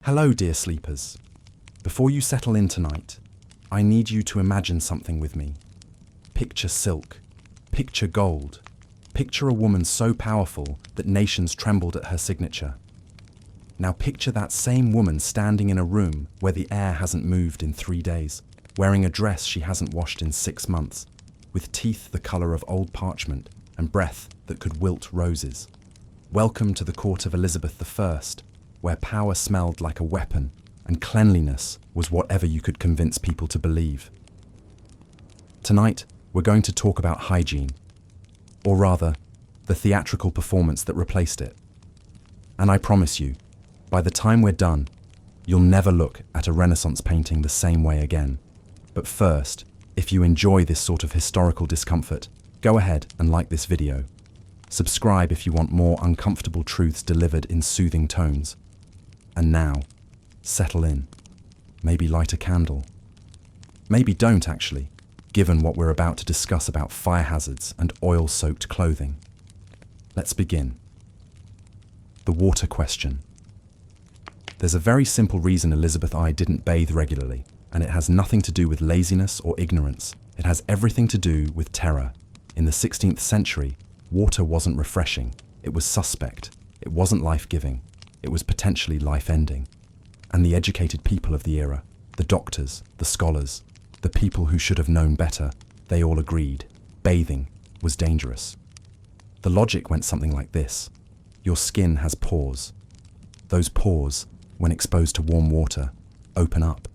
Hello, dear sleepers. Before you settle in tonight, I need you to imagine something with me. Picture silk. Picture gold. Picture a woman so powerful that nations trembled at her signature. Now picture that same woman standing in a room where the air hasn't moved in 3 days, wearing a dress she hasn't washed in 6 months, with teeth the colour of old parchment and breath that could wilt roses. Welcome to the court of Elizabeth-The, where power smelled like a weapon and cleanliness was whatever you could convince people to believe. Tonight, we're going to talk about Hygiene, or rather, the theatrical performance that replaced it. And I promise you, by the time we're done, you'll never look at a Renaissance painting the same way again. But first, if you enjoy this sort of historical discomfort, go ahead and like this video. Subscribe if you want more uncomfortable truths delivered in soothing tones. And now, settle in. Maybe light a candle. Maybe don't, actually, given what we're about to discuss about fire hazards and oil-soaked clothing. Let's begin. The water question. There's a very simple reason Elizabeth didn't bathe regularly, and it has nothing to do with laziness or ignorance. It has everything to do with terror. In the 16th century, water wasn't refreshing. It was suspect. It wasn't life-giving. It was potentially life-ending. And the educated people of the era, the doctors, the scholars, the people who should have known better, they all agreed bathing was dangerous. The logic went something like this. Your skin has pores. Those pores, when exposed to warm water, open up.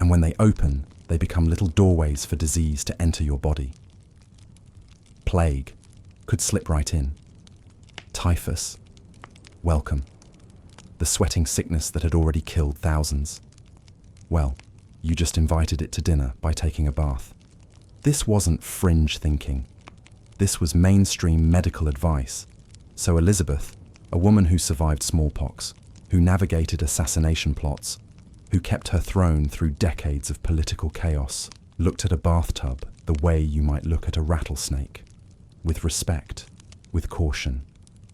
And when they open, they become little doorways for disease to enter your body. Plague could slip right in. Typhus, welcome. The sweating sickness that had already killed thousands. Well, you just invited it to dinner by taking a bath. This wasn't fringe thinking. This was mainstream medical advice. So Elizabeth, a woman who survived smallpox, who navigated assassination plots, who kept her throne through decades of political chaos, looked at a bathtub the way you might look at a rattlesnake, with respect, with caution,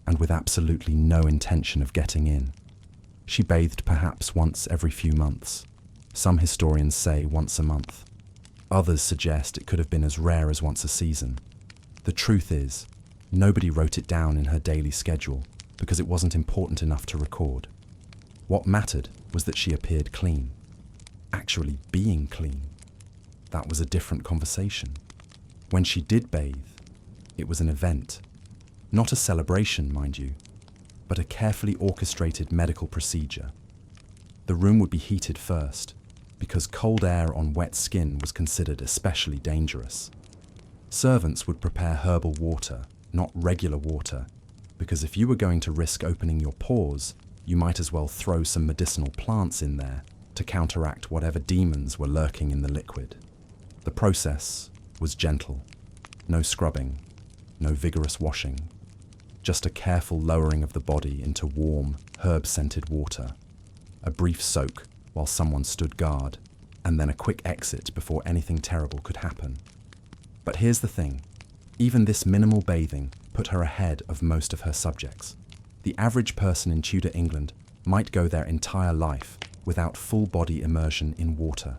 and with absolutely no intention of getting in. She bathed perhaps once every few months. Some historians say once a month. Others suggest it could have been as rare as once a season. The truth is, nobody wrote it down in her daily schedule because it wasn't important enough to record. What mattered was that she appeared clean. Actually being clean. That was a different conversation. When she did bathe, it was an event. Not a celebration, mind you, but a carefully orchestrated medical procedure. The room would be heated first, because cold air on wet skin was considered especially dangerous. Servants would prepare herbal water, not regular water, because if you were going to risk opening your pores, you might as well throw some medicinal plants in there to counteract whatever demons were lurking in the liquid. The process was gentle. No scrubbing, no vigorous washing, just a careful lowering of the body into warm, herb-scented water, a brief soak while someone stood guard, and then a quick exit before anything terrible could happen. But here's the thing, even this minimal bathing put her ahead of most of her subjects. The average person in Tudor England might go their entire life without full body immersion in water.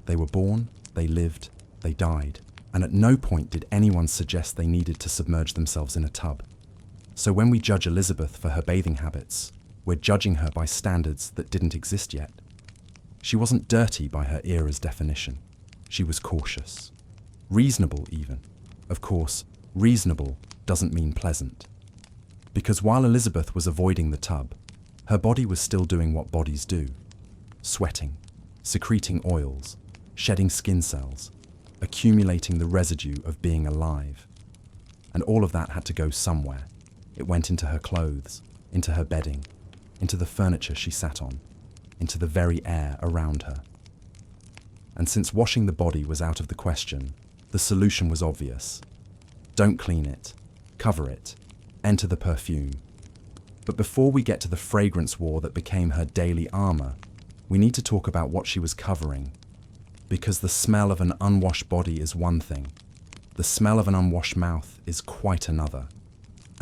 They were born, they lived, they died, and at no point did anyone suggest they needed to submerge themselves in a tub. So when we judge Elizabeth for her bathing habits, we're judging her by standards that didn't exist yet. She wasn't dirty by her era's definition. She was cautious. Reasonable, even. Of course, reasonable doesn't mean pleasant. Because while Elizabeth was avoiding the tub, her body was still doing what bodies do. Sweating, secreting oils, shedding skin cells, accumulating the residue of being alive. And all of that had to go somewhere. It went into her clothes, into her bedding, into the furniture she sat on, into the very air around her. And since washing the body was out of the question, the solution was obvious. Don't clean it, cover it, enter the perfume. But before we get to the fragrance war that became her daily armor, we need to talk about what she was covering. Because the smell of an unwashed body is one thing, the smell of an unwashed mouth is quite another.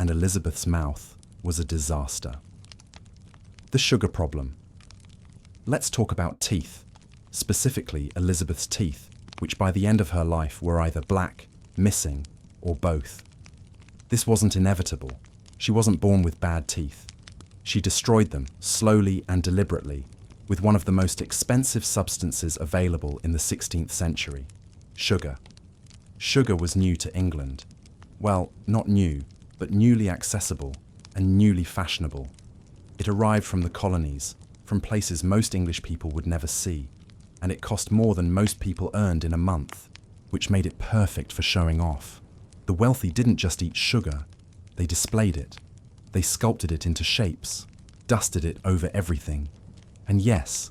And Elizabeth's mouth was a disaster. The sugar problem. Let's talk about teeth, specifically Elizabeth's teeth, which by the end of her life were either black, missing, or both. This wasn't inevitable. She wasn't born with bad teeth. She destroyed them, slowly and deliberately, with one of the most expensive substances available in the 16th century, sugar. Sugar was new to England. Well, not new, but newly accessible and newly fashionable. It arrived from the colonies, from places most English people would never see, and it cost more than most people earned in a month, which made it perfect for showing off. The wealthy didn't just eat sugar, they displayed it. They sculpted it into shapes, dusted it over everything, and yes,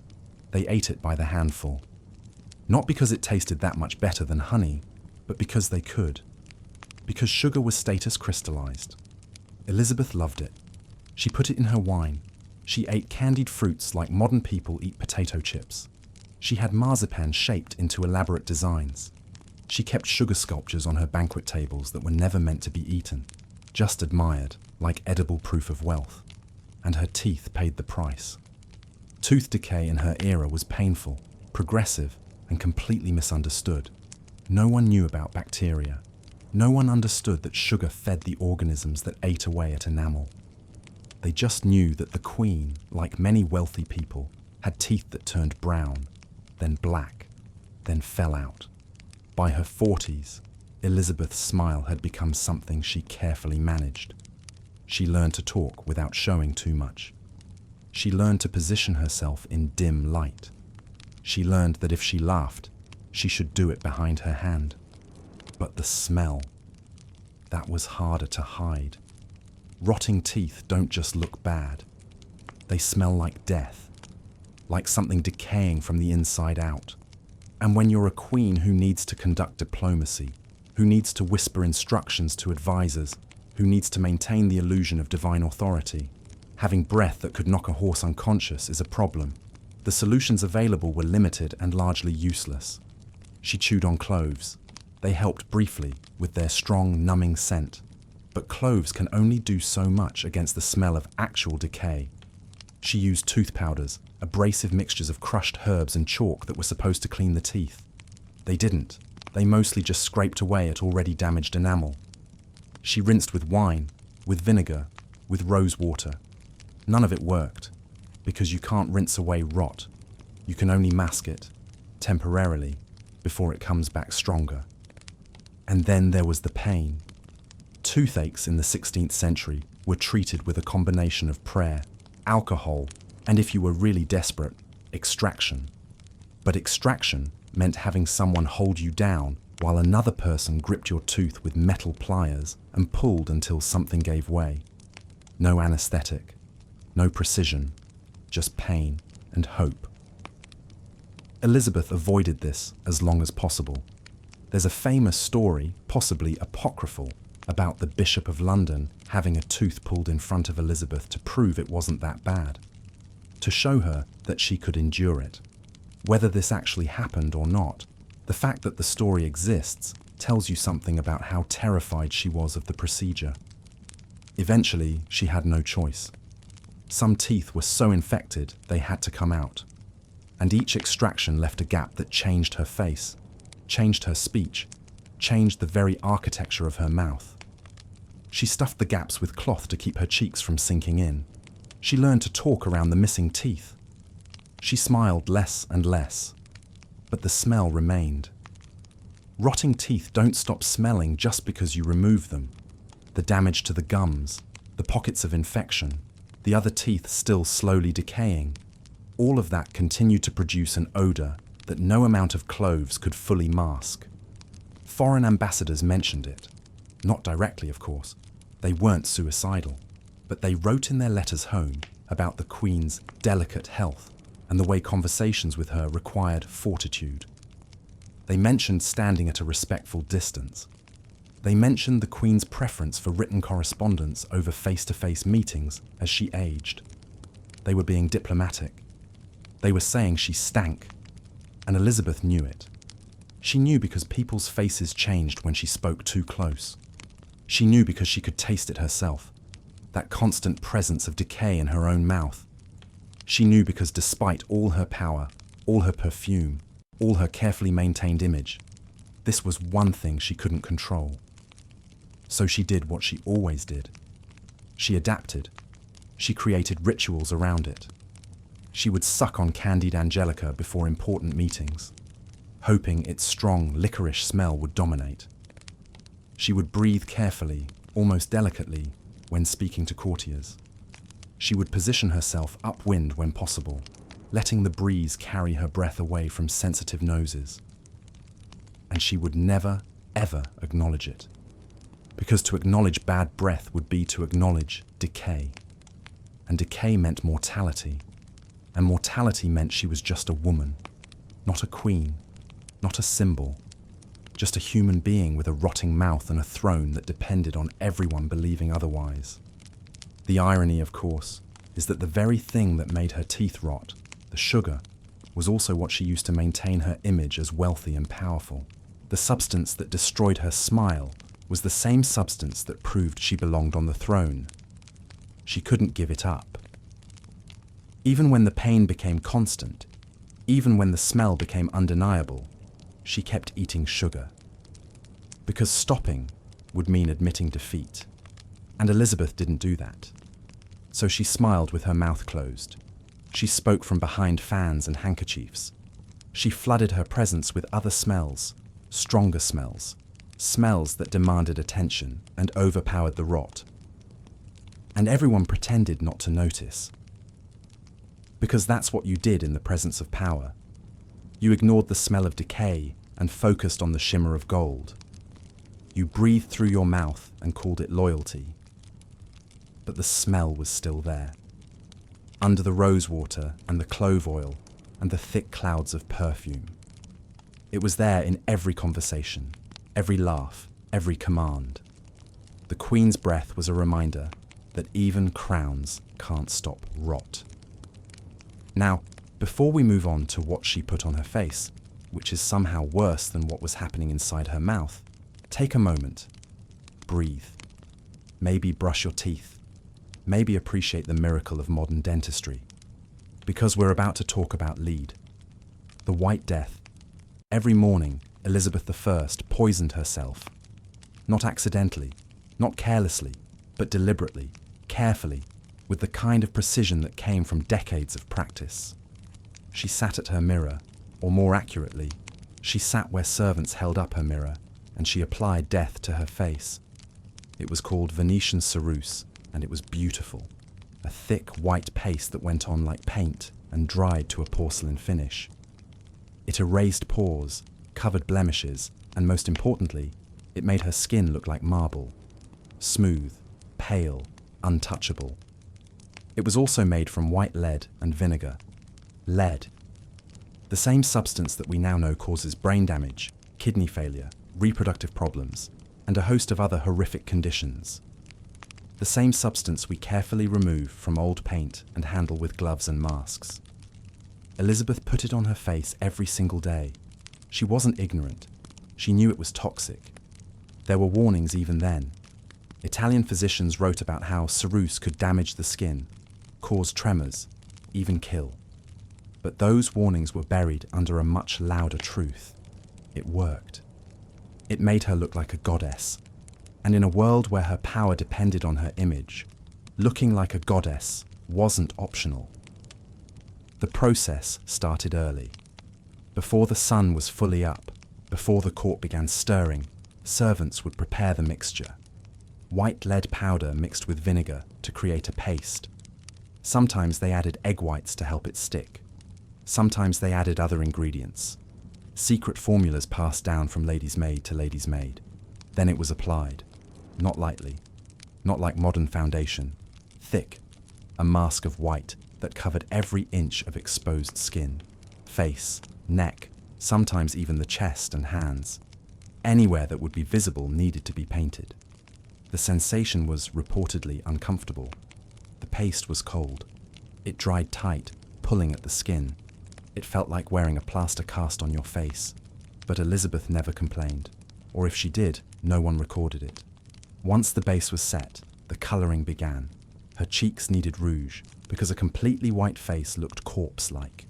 they ate it by the handful. Not because it tasted that much better than honey, but because they could. Because sugar was status crystallized. Elizabeth loved it. She put it in her wine. She ate candied fruits like modern people eat potato chips. She had marzipan shaped into elaborate designs. She kept sugar sculptures on her banquet tables that were never meant to be eaten, just admired, like edible proof of wealth. And her teeth paid the price. Tooth decay in her era was painful, progressive, and completely misunderstood. No one knew about bacteria. No one understood that sugar fed the organisms that ate away at enamel. They just knew that the Queen, like many wealthy people, had teeth that turned brown, then black, then fell out. By her 40s, Elizabeth's smile had become something she carefully managed. She learned to talk without showing too much. She learned to position herself in dim light. She learned that if she laughed, she should do it behind her hand. But the smell, that was harder to hide. Rotting teeth don't just look bad. They smell like death, like something decaying from the inside out. And when you're a queen who needs to conduct diplomacy, who needs to whisper instructions to advisors, who needs to maintain the illusion of divine authority, having breath that could knock a horse unconscious is a problem. The solutions available were limited and largely useless. She chewed on cloves. They helped briefly with their strong, numbing scent. But cloves can only do so much against the smell of actual decay. She used tooth powders, abrasive mixtures of crushed herbs and chalk that were supposed to clean the teeth. They didn't. They mostly just scraped away at already damaged enamel. She rinsed with wine, with vinegar, with rose water. None of it worked, because you can't rinse away rot. You can only mask it, temporarily, before it comes back stronger. And then there was the pain. Toothaches in the 16th century were treated with a combination of prayer, alcohol, and if you were really desperate, extraction. But extraction meant having someone hold you down while another person gripped your tooth with metal pliers and pulled until something gave way. No anesthetic, no precision, just pain and hope. Elizabeth avoided this as long as possible. There's a famous story, possibly apocryphal, about the Bishop of London having a tooth pulled in front of Elizabeth to prove it wasn't that bad, to show her that she could endure it. Whether this actually happened or not, the fact that the story exists tells you something about how terrified she was of the procedure. Eventually, she had no choice. Some teeth were so infected they had to come out, and each extraction left a gap that changed her face, changed her speech, changed the very architecture of her mouth. She stuffed the gaps with cloth to keep her cheeks from sinking in. She learned to talk around the missing teeth. She smiled less and less, but the smell remained. Rotting teeth don't stop smelling just because you remove them. The damage to the gums, the pockets of infection, the other teeth still slowly decaying, all of that continued to produce an odor that no amount of cloves could fully mask. Foreign ambassadors mentioned it. Not directly, of course. They weren't suicidal, but they wrote in their letters home about the Queen's delicate health and the way conversations with her required fortitude. They mentioned standing at a respectful distance. They mentioned the Queen's preference for written correspondence over face-to-face meetings as she aged. They were being diplomatic. They were saying she stank, and Elizabeth knew it. She knew because people's faces changed when she spoke too close. She knew because she could taste it herself, that constant presence of decay in her own mouth. She knew because despite all her power, all her perfume, all her carefully maintained image, this was one thing she couldn't control. So she did what she always did. She adapted. She created rituals around it. She would suck on candied angelica before important meetings, hoping its strong licorice smell would dominate. She would breathe carefully, almost delicately, when speaking to courtiers. She would position herself upwind when possible, letting the breeze carry her breath away from sensitive noses. And she would never, ever acknowledge it. Because to acknowledge bad breath would be to acknowledge decay. And decay meant mortality. And mortality meant she was just a woman, not a queen, not a symbol, just a human being with a rotting mouth and a throne that depended on everyone believing otherwise. The irony, of course, is that the very thing that made her teeth rot, the sugar, was also what she used to maintain her image as wealthy and powerful. The substance that destroyed her smile was the same substance that proved she belonged on the throne. She couldn't give it up. Even when the pain became constant, even when the smell became undeniable, she kept eating sugar. Because stopping would mean admitting defeat. And Elizabeth didn't do that. So she smiled with her mouth closed. She spoke from behind fans and handkerchiefs. She flooded her presence with other smells, stronger smells, smells that demanded attention and overpowered the rot. And everyone pretended not to notice. Because that's what you did in the presence of power. You ignored the smell of decay and focused on the shimmer of gold. You breathed through your mouth and called it loyalty. But the smell was still there. Under the rosewater and the clove oil and the thick clouds of perfume. It was there in every conversation, every laugh, every command. The Queen's breath was a reminder that even crowns can't stop rot. Now, before we move on to what she put on her face, which is somehow worse than what was happening inside her mouth, take a moment. Breathe. Maybe brush your teeth. Maybe appreciate the miracle of modern dentistry. Because we're about to talk about lead. The White Death. Every morning, Elizabeth I poisoned herself. Not accidentally, not carelessly, but deliberately, carefully, with the kind of precision that came from decades of practice. She sat at her mirror, or more accurately, she sat where servants held up her mirror, and she applied death to her face. It was called Venetian ceruse, and it was beautiful. A thick white paste that went on like paint and dried to a porcelain finish. It erased pores, covered blemishes, and most importantly, it made her skin look like marble. Smooth, pale, untouchable. It was also made from white lead and vinegar. Lead. The same substance that we now know causes brain damage, kidney failure, reproductive problems, and a host of other horrific conditions. The same substance we carefully remove from old paint and handle with gloves and masks. Elizabeth put it on her face every single day. She wasn't ignorant. She knew it was toxic. There were warnings even then. Italian physicians wrote about how ceruse could damage the skin, cause tremors, even kill. But those warnings were buried under a much louder truth. It worked. It made her look like a goddess. And in a world where her power depended on her image, looking like a goddess wasn't optional. The process started early. Before the sun was fully up, before the court began stirring, servants would prepare the mixture. White lead powder mixed with vinegar to create a paste. Sometimes they added egg whites to help it stick. Sometimes they added other ingredients. Secret formulas passed down from lady's maid to lady's maid. Then it was applied. Not lightly. Not like modern foundation. Thick. A mask of white that covered every inch of exposed skin. Face, neck, sometimes even the chest and hands. Anywhere that would be visible needed to be painted. The sensation was reportedly uncomfortable. The paste was cold. It dried tight, pulling at the skin. It felt like wearing a plaster cast on your face. But Elizabeth never complained. Or if she did, no one recorded it. Once the base was set, the colouring began. Her cheeks needed rouge. because a completely white face looked corpse-like.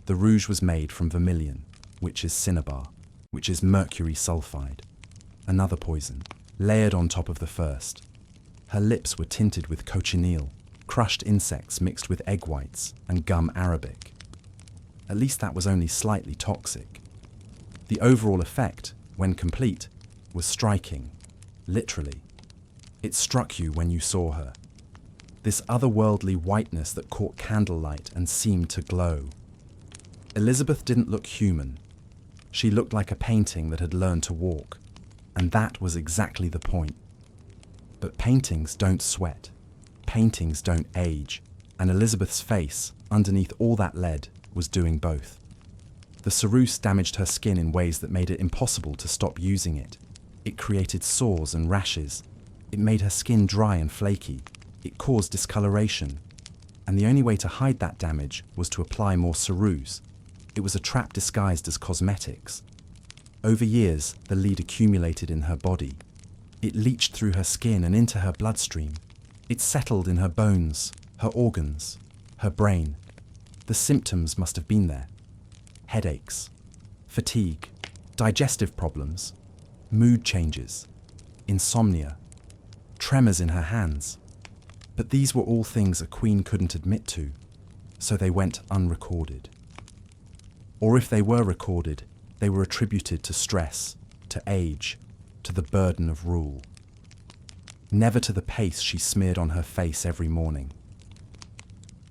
The rouge was made from vermilion, which is cinnabar, which is mercury sulfide, another poison, layered on top of the first. Her lips were tinted with cochineal, crushed insects mixed with egg whites and gum arabic. At least that was only slightly toxic. The overall effect, when complete, was striking, literally. It struck you when you saw her. This otherworldly whiteness that caught candlelight and seemed to glow. Elizabeth didn't look human. She looked like a painting that had learned to walk, and that was exactly the point. But paintings don't sweat. Paintings don't age, and Elizabeth's face, underneath all that lead, was doing both. The ceruse damaged her skin in ways that made it impossible to stop using it. It created sores and rashes. It made her skin dry and flaky. It caused discoloration. And the only way to hide that damage was to apply more ceruse. It was a trap disguised as cosmetics. Over years, the lead accumulated in her body. It leached through her skin and into her bloodstream. It settled in her bones, her organs, her brain. The symptoms must have been there. Headaches, fatigue, digestive problems, mood changes, insomnia, tremors in her hands. But these were all things a queen couldn't admit to, so they went unrecorded. Or if they were recorded, they were attributed to stress, to age, to the burden of rule. Never to the paste she smeared on her face every morning.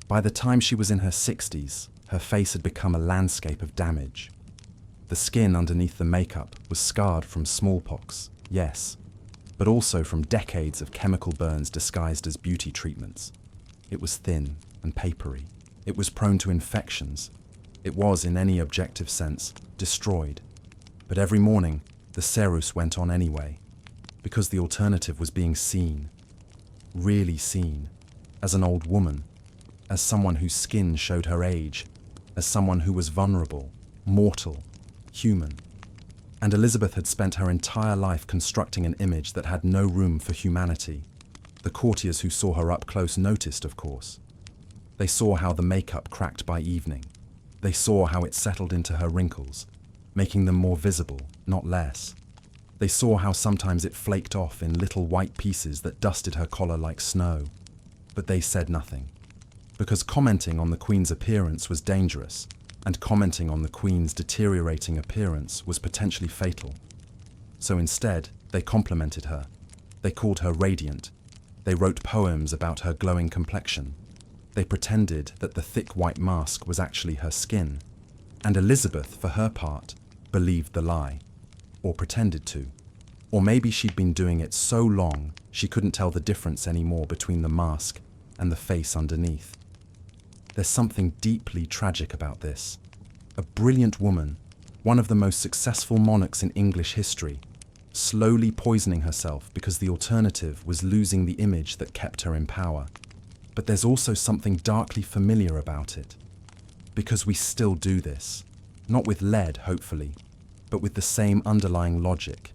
By the time she was in her 60s, her face had become a landscape of damage. The skin underneath the makeup was scarred from smallpox, yes, but also from decades of chemical burns disguised as beauty treatments. It was thin and papery. It was prone to infections. It was, in any objective sense, destroyed. But every morning, the ceruse went on anyway, because the alternative was being seen, really seen, as an old woman, as someone whose skin showed her age, as someone who was vulnerable, mortal, human. And Elizabeth had spent her entire life constructing an image that had no room for humanity. The courtiers who saw her up close noticed, of course. They saw how the makeup cracked by evening. They saw how it settled into her wrinkles, making them more visible, not less. They saw how sometimes it flaked off in little white pieces that dusted her collar like snow. But they said nothing, because commenting on the Queen's appearance was dangerous, and commenting on the Queen's deteriorating appearance was potentially fatal. So instead, they complimented her. They called her radiant. They wrote poems about her glowing complexion. They pretended that the thick white mask was actually her skin. And Elizabeth, for her part, believed the lie. Or pretended to. Or maybe she'd been doing it so long she couldn't tell the difference anymore between the mask and the face underneath. There's something deeply tragic about this. A brilliant woman, one of the most successful monarchs in English history, slowly poisoning herself because the alternative was losing the image that kept her in power. But there's also something darkly familiar about it. Because we still do this. Not with lead, hopefully, but with the same underlying logic.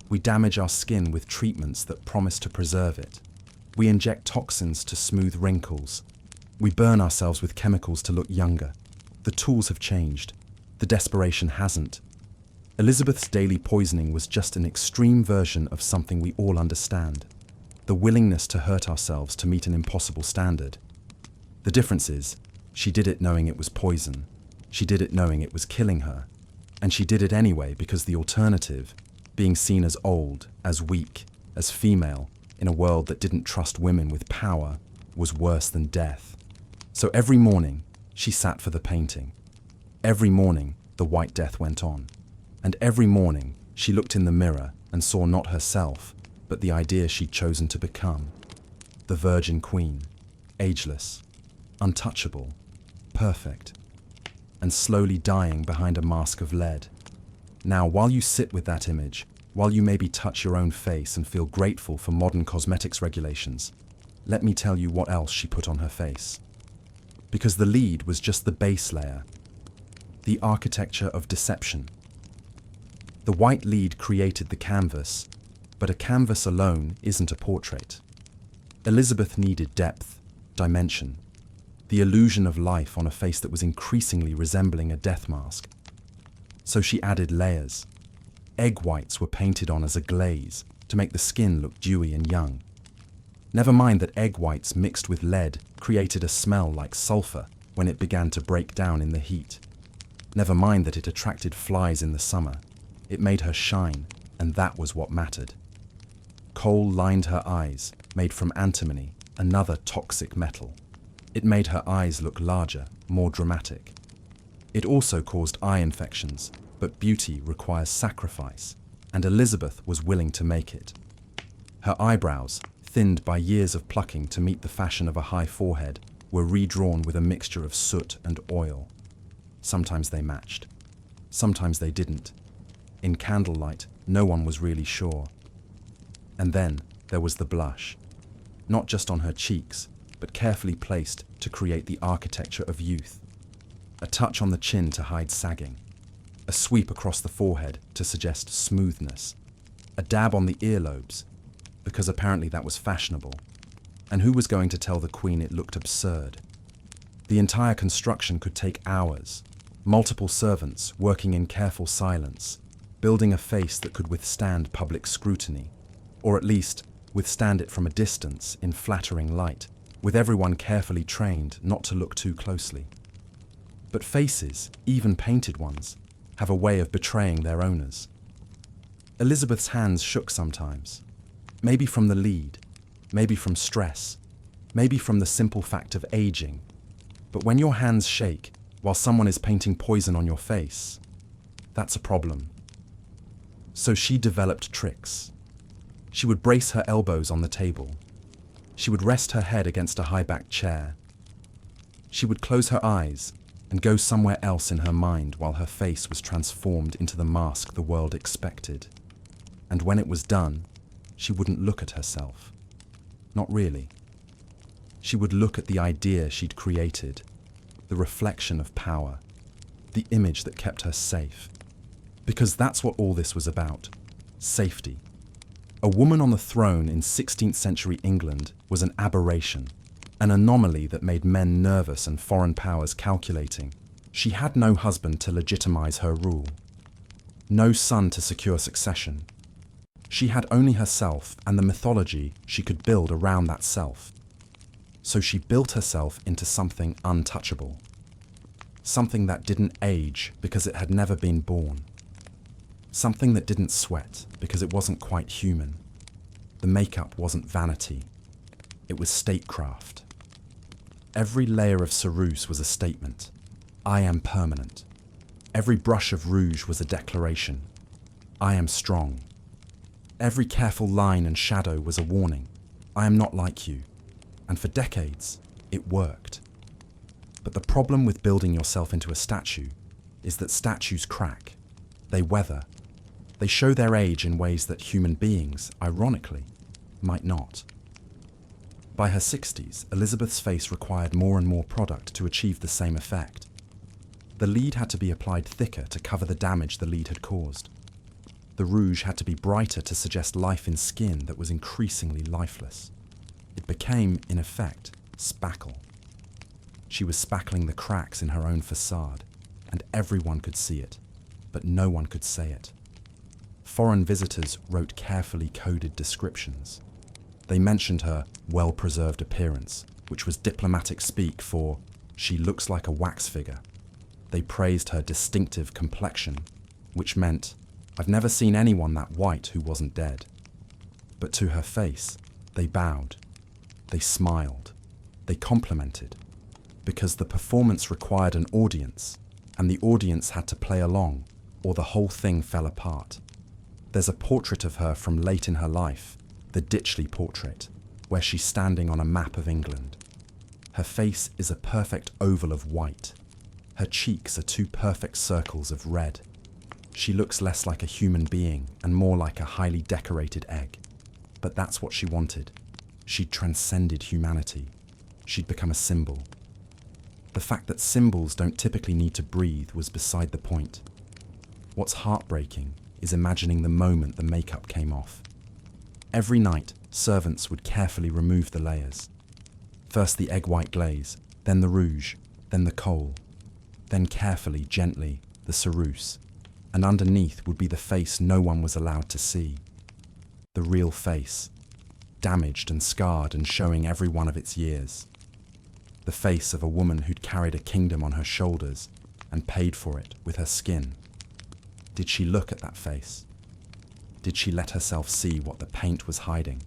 We damage our skin with treatments that promise to preserve it. We inject toxins to smooth wrinkles. We burn ourselves with chemicals to look younger. The tools have changed. The desperation hasn't. Elizabeth's daily poisoning was just an extreme version of something we all understand. The willingness to hurt ourselves to meet an impossible standard. The difference is, she did it knowing it was poison. She did it knowing it was killing her. And she did it anyway because the alternative, being seen as old, as weak, as female, in a world that didn't trust women with power, was worse than death. So every morning, she sat for the painting. Every morning, the White Death went on. And every morning, she looked in the mirror and saw not herself, but the idea she'd chosen to become. The Virgin Queen, ageless, untouchable, perfect, and slowly dying behind a mask of lead. Now, while you sit with that image, while you maybe touch your own face and feel grateful for modern cosmetics regulations, let me tell you what else she put on her face. Because the lead was just the base layer, the architecture of deception. The white lead created the canvas, but a canvas alone isn't a portrait. Elizabeth needed depth, dimension. the illusion of life on a face that was increasingly resembling a death mask. So she added layers. Egg whites were painted on as a glaze to make the skin look dewy and young. Never mind that egg whites mixed with lead created a smell like sulfur when it began to break down in the heat. Never mind that it attracted flies in the summer. It made her shine, and that was what mattered. Coal lined her eyes, made from antimony, another toxic metal. It made her eyes look larger, more dramatic. It also caused eye infections, but beauty requires sacrifice, and Elizabeth was willing to make it. Her eyebrows, thinned by years of plucking to meet the fashion of a high forehead, were redrawn with a mixture of soot and oil. Sometimes they matched. Sometimes they didn't. In candlelight, no one was really sure. And then there was the blush. Not just on her cheeks, but carefully placed to create the architecture of youth. A touch on the chin to hide sagging. A sweep across the forehead to suggest smoothness. A dab on the earlobes, because apparently that was fashionable. And who was going to tell the Queen it looked absurd? The entire construction could take hours. Multiple servants working in careful silence, building a face that could withstand public scrutiny, or at least withstand it from a distance in flattering light, with everyone carefully trained not to look too closely. But faces, even painted ones, have a way of betraying their owners. Elizabeth's hands shook sometimes, maybe from the lead, maybe from stress, maybe from the simple fact of aging. But when your hands shake while someone is painting poison on your face, that's a problem. So she developed tricks. She would brace her elbows on the table. She would rest her head against a high-backed chair. She would close her eyes and go somewhere else in her mind while her face was transformed into the mask the world expected. And when it was done, she wouldn't look at herself. Not really. She would look at the idea she'd created, the reflection of power, the image that kept her safe. Because that's what all this was about, safety. A woman on the throne in 16th century England was an aberration, an anomaly that made men nervous and foreign powers calculating. She had no husband to legitimize her rule, no son to secure succession. She had only herself and the mythology she could build around that self. So she built herself into something untouchable, something that didn't age because it had never been born. Something that didn't sweat because it wasn't quite human. The makeup wasn't vanity. It was statecraft. Every layer of ceruse was a statement. I am permanent. Every brush of rouge was a declaration. I am strong. Every careful line and shadow was a warning. I am not like you. And for decades, it worked. But the problem with building yourself into a statue is that statues crack. They weather. They show their age in ways that human beings, ironically, might not. By her 60s, Elizabeth's face required more and more product to achieve the same effect. The lead had to be applied thicker to cover the damage the lead had caused. The rouge had to be brighter to suggest life in skin that was increasingly lifeless. It became, in effect, spackle. She was spackling the cracks in her own facade, and everyone could see it, but no one could say it. Foreign visitors wrote carefully coded descriptions. They mentioned her well-preserved appearance, which was diplomatic speak for, she looks like a wax figure. They praised her distinctive complexion, which meant, I've never seen anyone that white who wasn't dead. But to her face, they bowed. They smiled. They complimented. Because the performance required an audience, and the audience had to play along, or the whole thing fell apart. There's a portrait of her from late in her life, the Ditchley portrait, where she's standing on a map of England. Her face is a perfect oval of white. Her cheeks are two perfect circles of red. She looks less like a human being and more like a highly decorated egg. But that's what she wanted. She'd transcended humanity. She'd become a symbol. The fact that symbols don't typically need to breathe was beside the point. What's heartbreaking is imagining the moment the makeup came off. Every night, servants would carefully remove the layers. First the egg white glaze, then the rouge, then the kohl, then carefully, gently, the ceruse, and underneath would be the face no one was allowed to see. The real face, damaged and scarred and showing every one of its years. The face of a woman who'd carried a kingdom on her shoulders and paid for it with her skin. Did she look at that face? Did she let herself see what the paint was hiding?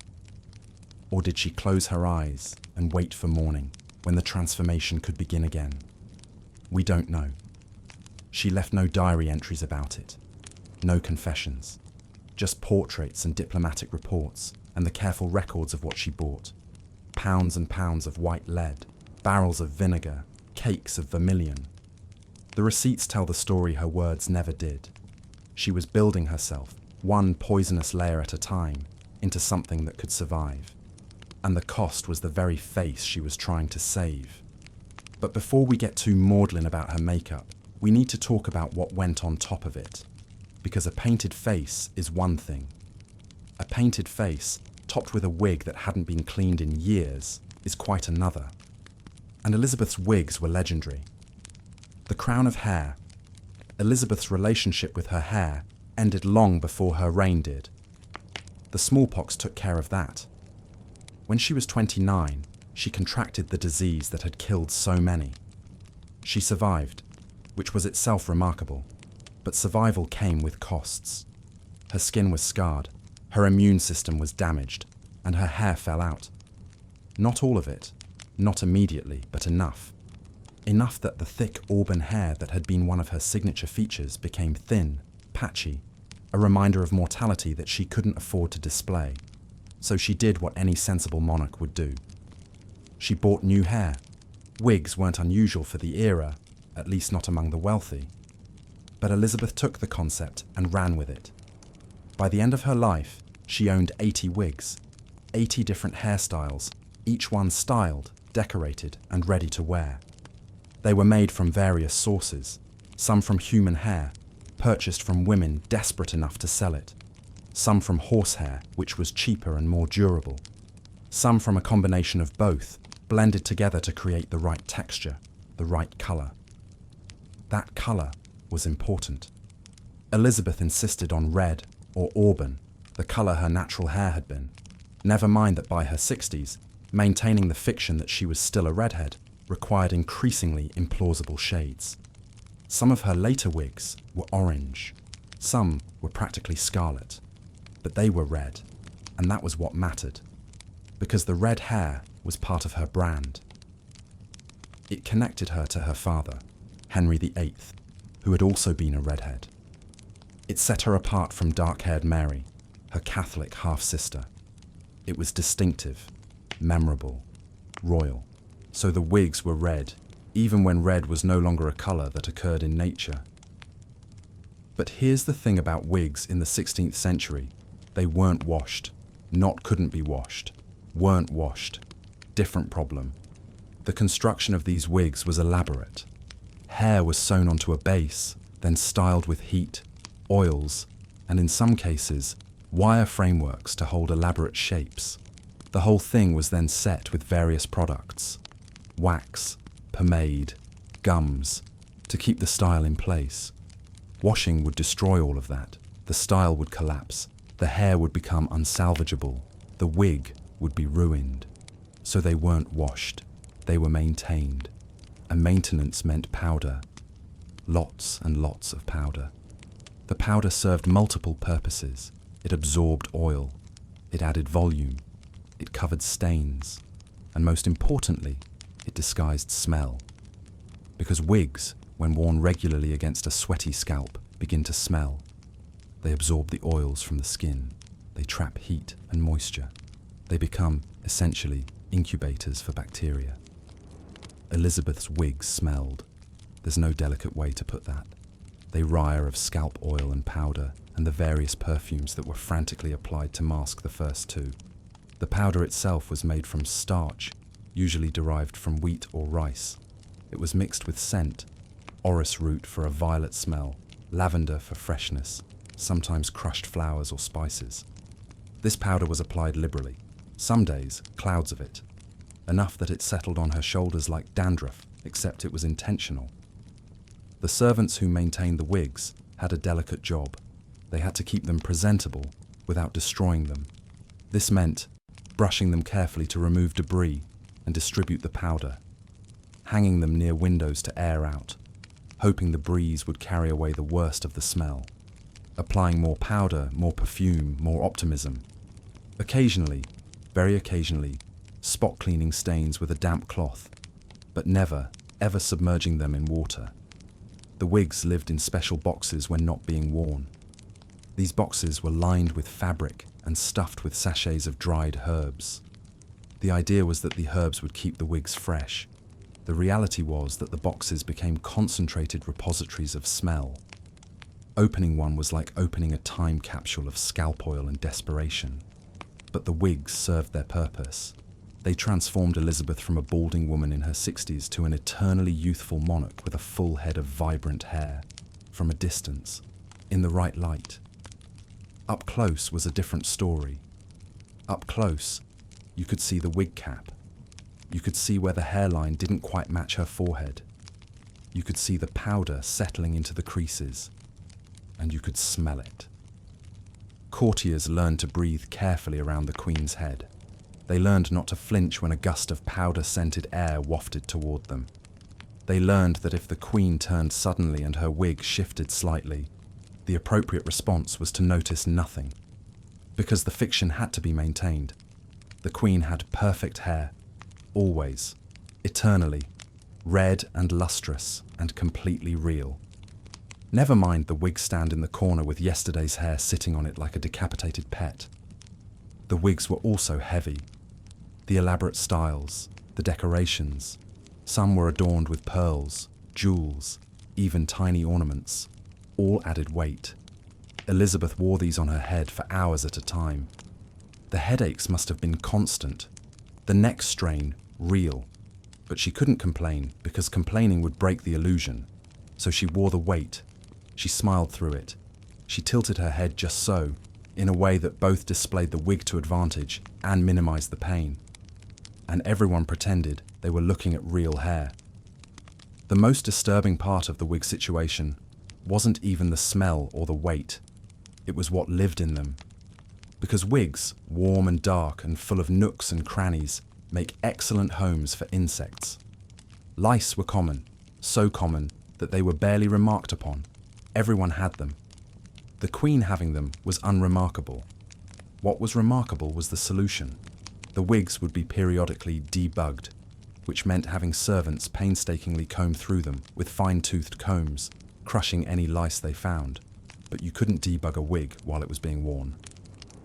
Or did she close her eyes and wait for morning, when the transformation could begin again? We don't know. She left no diary entries about it, no confessions, just portraits and diplomatic reports and the careful records of what she bought. Pounds and pounds of white lead, barrels of vinegar, cakes of vermilion. The receipts tell the story her words never did. She was building herself, one poisonous layer at a time, into something that could survive. And the cost was the very face she was trying to save. But before we get too maudlin about her makeup, we need to talk about what went on top of it. Because a painted face is one thing. A painted face, topped with a wig that hadn't been cleaned in years, is quite another. And Elizabeth's wigs were legendary. The crown of hair. Elizabeth's relationship with her hair ended long before her reign did. The smallpox took care of that. When she was 29, she contracted the disease that had killed so many. She survived, which was itself remarkable, but survival came with costs. Her skin was scarred, her immune system was damaged, and her hair fell out. Not all of it, not immediately, but enough. Enough that the thick auburn hair that had been one of her signature features became thin, patchy, a reminder of mortality that she couldn't afford to display. So she did what any sensible monarch would do. She bought new hair. Wigs weren't unusual for the era, at least not among the wealthy. But Elizabeth took the concept and ran with it. By the end of her life, she owned 80 wigs, 80 different hairstyles, each one styled, decorated, and ready to wear. They were made from various sources, some from human hair, purchased from women desperate enough to sell it, some from horsehair, which was cheaper and more durable, some from a combination of both, blended together to create the right texture, the right colour. That colour was important. Elizabeth insisted on red, or auburn, the colour her natural hair had been. Never mind that by her 60s, maintaining the fiction that she was still a redhead required increasingly implausible shades. Some of her later wigs were orange, some were practically scarlet, but they were red, and that was what mattered, because the red hair was part of her brand. It connected her to her father, Henry VIII, who had also been a redhead. It set her apart from dark-haired Mary, her Catholic half-sister. It was distinctive, memorable, royal. So the wigs were red, even when red was no longer a colour that occurred in nature. But here's the thing about wigs in the 16th century. They weren't washed, not couldn't be washed, weren't washed. Different problem. The construction of these wigs was elaborate. Hair was sewn onto a base, then styled with heat, oils, and in some cases, wire frameworks to hold elaborate shapes. The whole thing was then set with various products. Wax, pomade, gums, to keep the style in place. Washing would destroy all of that. The style would collapse. The hair would become unsalvageable. The wig would be ruined. So they weren't washed. They were maintained. And maintenance meant powder. Lots and lots of powder. The powder served multiple purposes. It absorbed oil. It added volume. It covered stains. And most importantly, it disguised smell. Because wigs, when worn regularly against a sweaty scalp, begin to smell. They absorb the oils from the skin. They trap heat and moisture. They become, essentially, incubators for bacteria. Elizabeth's wigs smelled. There's no delicate way to put that. They reek of scalp oil and powder and the various perfumes that were frantically applied to mask the first two. The powder itself was made from starch, usually derived from wheat or rice. It was mixed with scent, orris root for a violet smell, lavender for freshness, sometimes crushed flowers or spices. This powder was applied liberally. Some days, clouds of it. enough that it settled on her shoulders like dandruff, except it was intentional. The servants who maintained the wigs had a delicate job. They had to keep them presentable without destroying them. This meant brushing them carefully to remove debris and distribute the powder, hanging them near windows to air out, hoping the breeze would carry away the worst of the smell, applying more powder, more perfume, more optimism. Occasionally, very occasionally, spot cleaning stains with a damp cloth, but never, ever submerging them in water. The wigs lived in special boxes when not being worn. These boxes were lined with fabric and stuffed with sachets of dried herbs. The idea was that the herbs would keep the wigs fresh. The reality was that the boxes became concentrated repositories of smell. Opening one was like opening a time capsule of scalp oil and desperation. But the wigs served their purpose. They transformed Elizabeth from a balding woman in her 60s to an eternally youthful monarch with a full head of vibrant hair, from a distance, in the right light. Up close was a different story. Up close, you could see the wig cap. You could see where the hairline didn't quite match her forehead. You could see the powder settling into the creases, and you could smell it. Courtiers learned to breathe carefully around the Queen's head. They learned not to flinch when a gust of powder-scented air wafted toward them. They learned that if the Queen turned suddenly and her wig shifted slightly, the appropriate response was to notice nothing. Because the fiction had to be maintained. The Queen had perfect hair, always, eternally, red and lustrous and completely real. Never mind the wig stand in the corner with yesterday's hair sitting on it like a decapitated pet. The wigs were also heavy. The elaborate styles, the decorations. Some were adorned with pearls, jewels, even tiny ornaments. All added weight. Elizabeth wore these on her head for hours at a time. The headaches must have been constant. The neck strain, real. But she couldn't complain because complaining would break the illusion. So she wore the weight. She smiled through it. She tilted her head just so, in a way that both displayed the wig to advantage and minimized the pain. And everyone pretended they were looking at real hair. The most disturbing part of the wig situation wasn't even the smell or the weight. It was what lived in them. Because wigs, warm and dark and full of nooks and crannies, make excellent homes for insects. Lice were common, so common that they were barely remarked upon. Everyone had them. The Queen having them was unremarkable. What was remarkable was the solution. The wigs would be periodically debugged, which meant having servants painstakingly comb through them with fine-toothed combs, crushing any lice they found. But you couldn't debug a wig while it was being worn.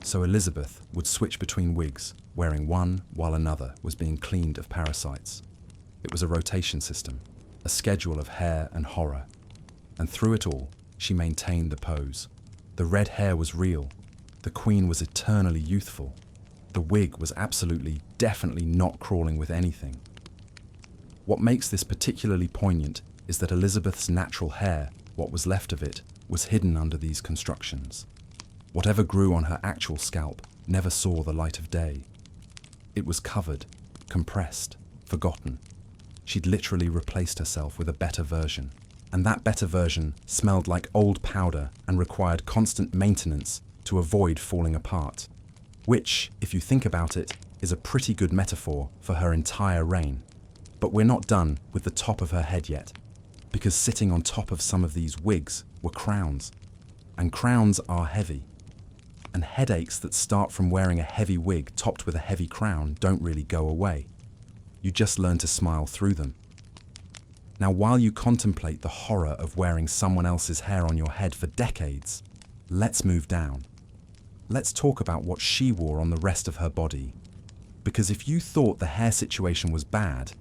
So Elizabeth would switch between wigs, wearing one while another was being cleaned of parasites. It was a rotation system, a schedule of hair and horror. And through it all, she maintained the pose. The red hair was real. The Queen was eternally youthful. The wig was absolutely, definitely not crawling with anything. What makes this particularly poignant is that Elizabeth's natural hair, what was left of it, was hidden under these constructions. Whatever grew on her actual scalp never saw the light of day. It was covered, compressed, forgotten. She'd literally replaced herself with a better version. And that better version smelled like old powder and required constant maintenance to avoid falling apart. Which, if you think about it, is a pretty good metaphor for her entire reign. But we're not done with the top of her head yet, because sitting on top of some of these wigs were crowns. And crowns are heavy. And headaches that start from wearing a heavy wig topped with a heavy crown don't really go away. You just learn to smile through them. Now, while you contemplate the horror of wearing someone else's hair on your head for decades, let's move down. Let's talk about what she wore on the rest of her body. Because if you thought the hair situation was bad,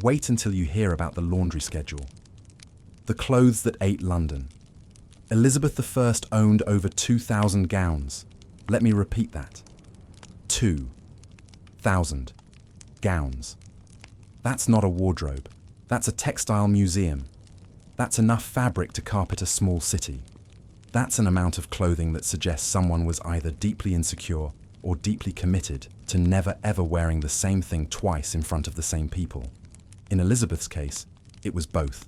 wait until you hear about the laundry schedule. The clothes that ate London. Elizabeth I owned over 2,000 gowns. Let me repeat that. 2,000 gowns. That's not a wardrobe. That's a textile museum. That's enough fabric to carpet a small city. That's an amount of clothing that suggests someone was either deeply insecure or deeply committed to never ever wearing the same thing twice in front of the same people. In Elizabeth's case, it was both.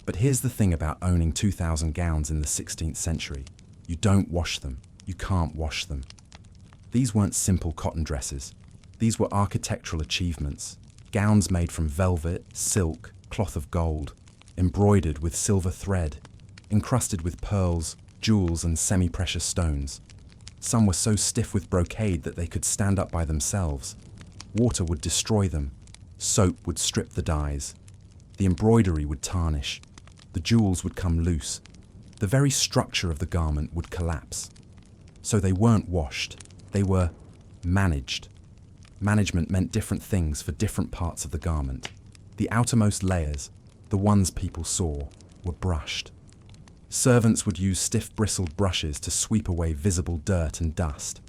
But here's the thing about owning 2,000 gowns in the 16th century. You don't wash them. You can't wash them. These weren't simple cotton dresses. These were architectural achievements. Gowns made from velvet, silk, cloth of gold, embroidered with silver thread, encrusted with pearls, jewels, and semi-precious stones. Some were so stiff with brocade that they could stand up by themselves. Water would destroy them. Soap would strip the dyes. The embroidery would tarnish. The jewels would come loose. The very structure of the garment would collapse. So they weren't washed. They were managed. Management meant different things for different parts of the garment. The outermost layers, the ones people saw, were brushed. Servants would use stiff bristled brushes to sweep away visible dirt and dust.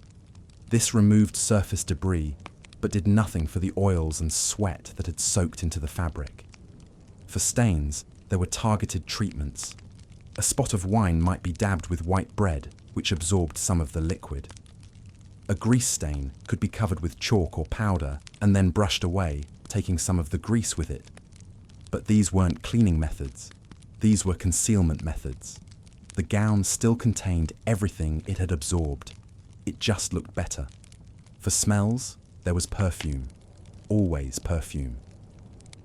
This removed surface debris, but did nothing for the oils and sweat that had soaked into the fabric. For stains, there were targeted treatments. A spot of wine might be dabbed with white bread, which absorbed some of the liquid. A grease stain could be covered with chalk or powder and then brushed away, taking some of the grease with it. But these weren't cleaning methods. These were concealment methods. The gown still contained everything it had absorbed. It just looked better. For smells, there was perfume. Always perfume.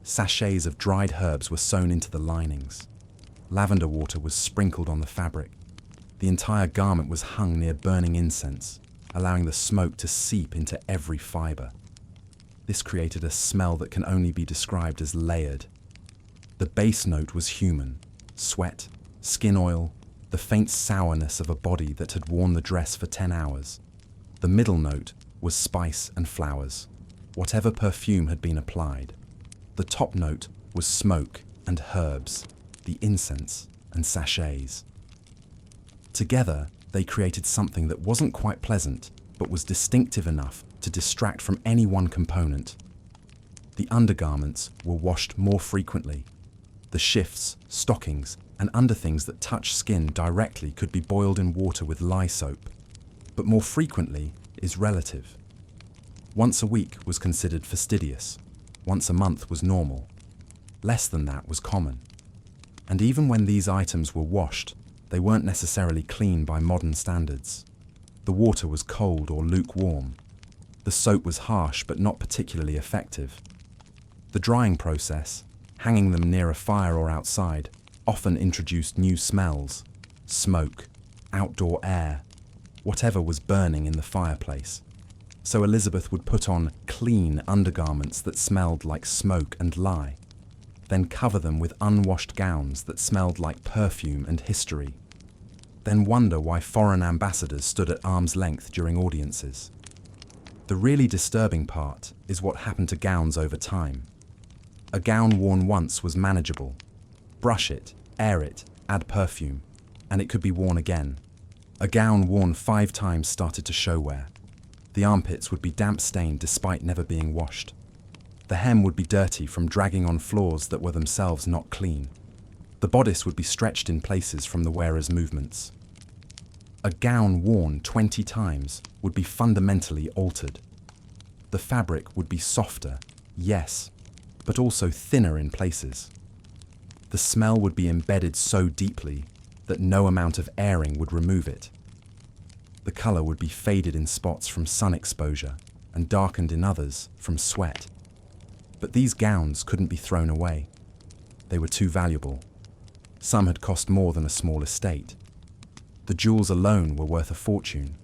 Sachets of dried herbs were sewn into the linings. Lavender water was sprinkled on the fabric. The entire garment was hung near burning incense, allowing the smoke to seep into every fibre. This created a smell that can only be described as layered. The base note was human: sweat, skin oil, the faint sourness of a body that had worn the dress for 10 hours. The middle note was spice and flowers, whatever perfume had been applied. The top note was smoke and herbs, the incense and sachets. Together, they created something that wasn't quite pleasant, but was distinctive enough to distract from any one component. The undergarments were washed more frequently. The shifts, stockings, and underthings that touch skin directly could be boiled in water with lye soap, but more frequently is relative. Once a week was considered fastidious. Once a month was normal. Less than that was common. And even when these items were washed, they weren't necessarily clean by modern standards. The water was cold or lukewarm. The soap was harsh but not particularly effective. The drying process, hanging them near a fire or outside, often introduced new smells: smoke, outdoor air, whatever was burning in the fireplace. So Elizabeth would put on clean undergarments that smelled like smoke and lye, then cover them with unwashed gowns that smelled like perfume and history, then wonder why foreign ambassadors stood at arm's length during audiences. The really disturbing part is what happened to gowns over time. A gown worn once was manageable. Brush it, air it, add perfume, and it could be worn again. A gown worn 5 times started to show wear. The armpits would be damp-stained despite never being washed. The hem would be dirty from dragging on floors that were themselves not clean. The bodice would be stretched in places from the wearer's movements. A gown worn 20 times would be fundamentally altered. The fabric would be softer, yes, but also thinner in places. The smell would be embedded so deeply that no amount of airing would remove it. The colour would be faded in spots from sun exposure and darkened in others from sweat. But these gowns couldn't be thrown away. They were too valuable. Some had cost more than a small estate. The jewels alone were worth a fortune,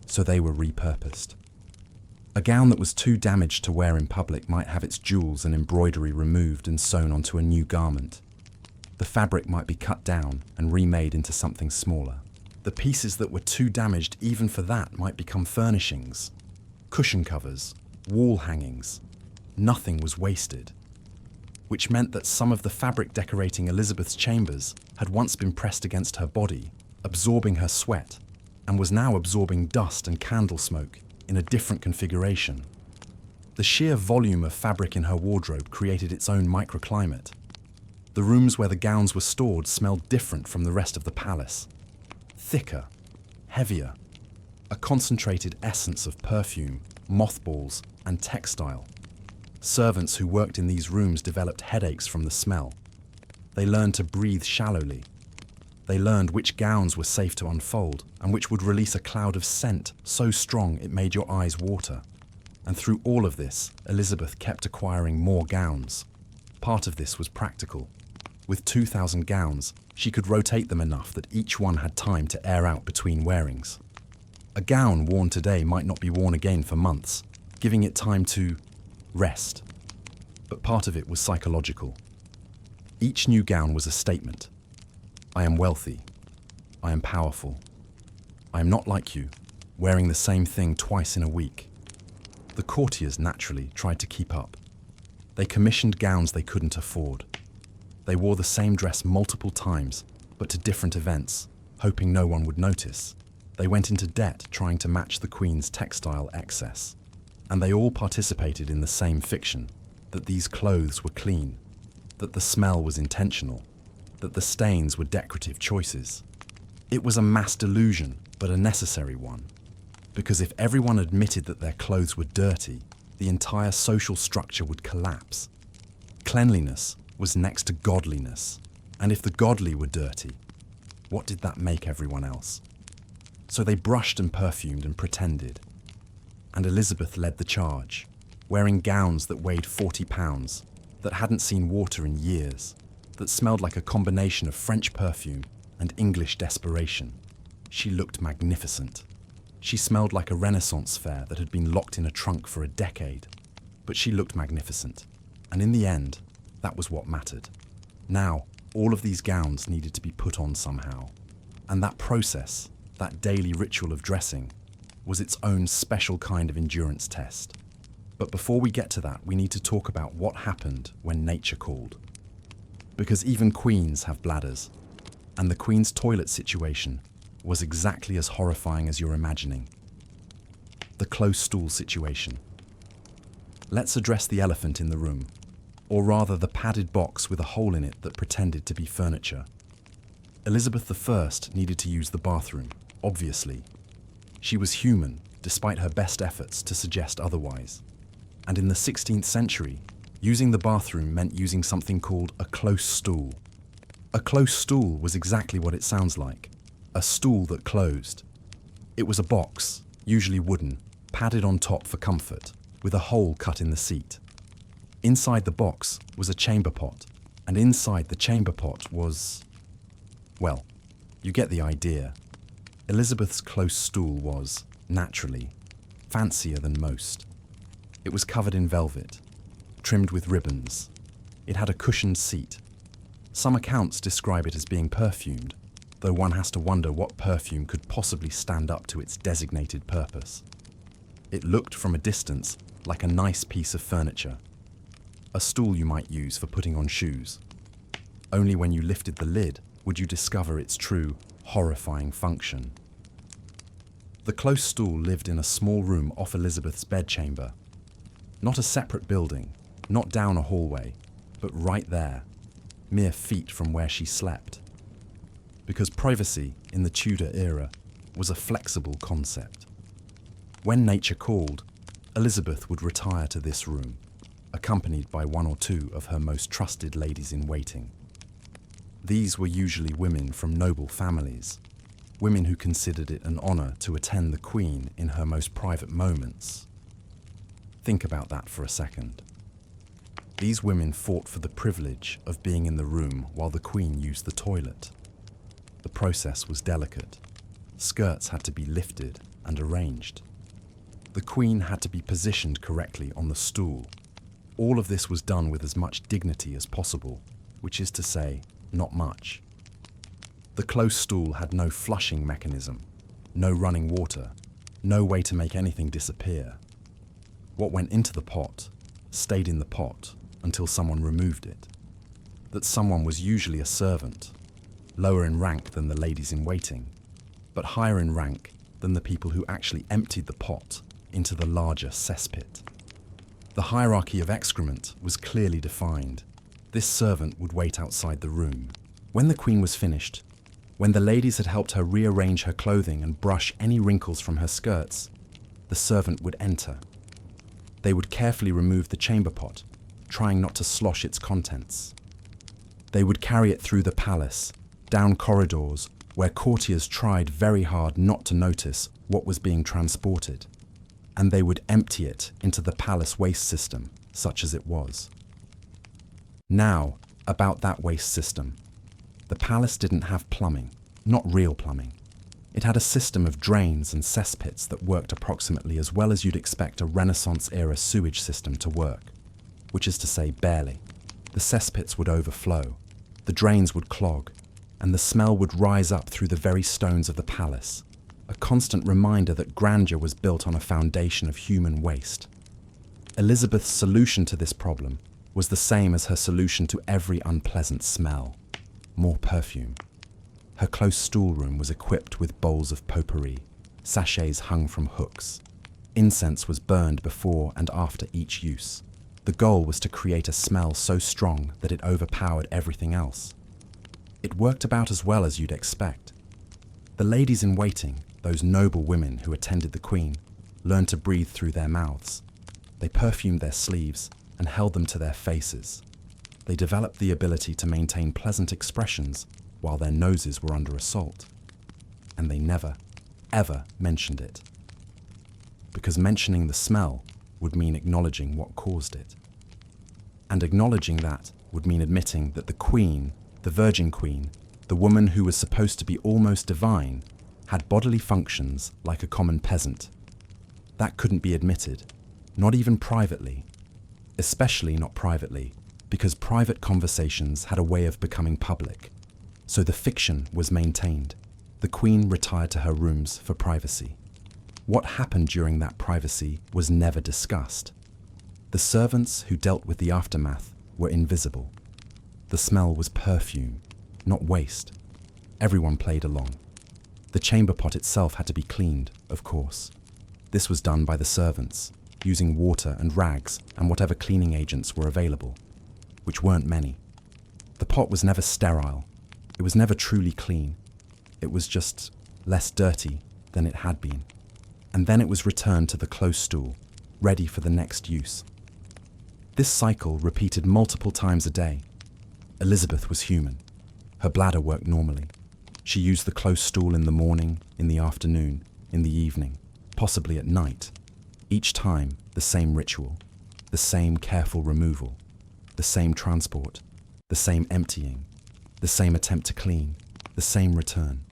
so they were repurposed. A gown that was too damaged to wear in public might have its jewels and embroidery removed and sewn onto a new garment. The fabric might be cut down and remade into something smaller. The pieces that were too damaged even for that might become furnishings, cushion covers, wall hangings. Nothing was wasted, which meant that some of the fabric decorating Elizabeth's chambers had once been pressed against her body, absorbing her sweat, and was now absorbing dust and candle smoke in a different configuration. The sheer volume of fabric in her wardrobe created its own microclimate. The rooms where the gowns were stored smelled different from the rest of the palace. Thicker, heavier, a concentrated essence of perfume mothballs, and textile. Servants who worked in these rooms developed headaches from the smell. They learned to breathe shallowly. They learned which gowns were safe to unfold and which would release a cloud of scent so strong it made your eyes water. And through all of this, Elizabeth kept acquiring more gowns. Part of this was practical. With 2,000 gowns, she could rotate them enough that each one had time to air out between wearings. A gown worn today might not be worn again for months, giving it time to rest. But part of it was psychological. Each new gown was a statement. I am wealthy. I am powerful. I am not like you, wearing the same thing twice in a week. The courtiers naturally tried to keep up. They commissioned gowns they couldn't afford. They wore the same dress multiple times, but to different events, hoping no one would notice. They went into debt trying to match the Queen's textile excess. And they all participated in the same fiction, that these clothes were clean, that the smell was intentional, that the stains were decorative choices. It was a mass delusion, but a necessary one. Because if everyone admitted that their clothes were dirty, the entire social structure would collapse. Cleanliness was next to godliness, and if the godly were dirty, what did that make everyone else? So they brushed and perfumed and pretended. And Elizabeth led the charge, wearing gowns that weighed 40 pounds, that hadn't seen water in years, that smelled like a combination of French perfume and English desperation. She looked magnificent. She smelled like a Renaissance fair that had been locked in a trunk for a decade. But she looked magnificent, and in the end, that was what mattered. Now, all of these gowns needed to be put on somehow. And that process, that daily ritual of dressing, was its own special kind of endurance test. But before we get to that, we need to talk about what happened when nature called. Because even queens have bladders, and the Queen's toilet situation was exactly as horrifying as you're imagining. The close stool situation. Let's address the elephant in the room, or rather the padded box with a hole in it that pretended to be furniture. Elizabeth I needed to use the bathroom, obviously. She was human, despite her best efforts to suggest otherwise. And in the 16th century, using the bathroom meant using something called a close stool. A close stool was exactly what it sounds like. A stool that closed. It was a box, usually wooden, padded on top for comfort, with a hole cut in the seat. Inside the box was a chamber pot, and inside the chamber pot was... well, you get the idea. Elizabeth's close stool was, naturally, fancier than most. It was covered in velvet, trimmed with ribbons. It had a cushioned seat. Some accounts describe it as being perfumed, though one has to wonder what perfume could possibly stand up to its designated purpose. It looked from a distance like a nice piece of furniture, a stool you might use for putting on shoes. Only when you lifted the lid would you discover its true, horrifying function. The close stool lived in a small room off Elizabeth's bedchamber. Not a separate building, not down a hallway, but right there, mere feet from where she slept. Because privacy in the Tudor era was a flexible concept. When nature called, Elizabeth would retire to this room, accompanied by one or two of her most trusted ladies-in-waiting. These were usually women from noble families, women who considered it an honor to attend the Queen in her most private moments. Think about that for a second. These women fought for the privilege of being in the room while the Queen used the toilet. The process was delicate. Skirts had to be lifted and arranged. The Queen had to be positioned correctly on the stool. All of this was done with as much dignity as possible, which is to say, not much. The close stool had no flushing mechanism, no running water, no way to make anything disappear. What went into the pot stayed in the pot until someone removed it. That someone was usually a servant, lower in rank than the ladies-in-waiting, but higher in rank than the people who actually emptied the pot into the larger cesspit. The hierarchy of excrement was clearly defined. This servant would wait outside the room. When the Queen was finished, when the ladies had helped her rearrange her clothing and brush any wrinkles from her skirts, the servant would enter, They would carefully remove the chamber pot, trying not to slosh its contents. They would carry it through the palace, down corridors where courtiers tried very hard not to notice what was being transported, and they would empty it into the palace waste system, such as it was. Now, about that waste system. The palace didn't have plumbing, not real plumbing. It had a system of drains and cesspits that worked approximately as well as you'd expect a Renaissance-era sewage system to work, which is to say barely. The cesspits would overflow, the drains would clog, and the smell would rise up through the very stones of the palace, a constant reminder that grandeur was built on a foundation of human waste. Elizabeth's solution to this problem was the same as her solution to every unpleasant smell: more perfume. Her close stoolroom was equipped with bowls of potpourri, sachets hung from hooks. Incense was burned before and after each use. The goal was to create a smell so strong that it overpowered everything else. It worked about as well as you'd expect. The ladies in waiting, those noble women who attended the Queen, learned to breathe through their mouths. They perfumed their sleeves and held them to their faces. They developed the ability to maintain pleasant expressions while their noses were under assault. And they never, ever mentioned it. Because mentioning the smell would mean acknowledging what caused it. And acknowledging that would mean admitting that the Queen, the Virgin Queen, the woman who was supposed to be almost divine, had bodily functions like a common peasant. That couldn't be admitted, not even privately. Especially not privately, because private conversations had a way of becoming public. So the fiction was maintained. The Queen retired to her rooms for privacy. What happened during that privacy was never discussed. The servants who dealt with the aftermath were invisible. The smell was perfume, not waste. Everyone played along. The chamber pot itself had to be cleaned, of course. This was done by the servants, using water and rags and whatever cleaning agents were available, which weren't many. The pot was never sterile. It was never truly clean. It was just less dirty than it had been. And then it was returned to the close stool, ready for the next use. This cycle repeated multiple times a day. Elizabeth was human. Her bladder worked normally. She used the close stool in the morning, in the afternoon, in the evening, possibly at night. Each time, the same ritual, the same careful removal, the same transport, the same emptying, the same attempt to clean, the same return.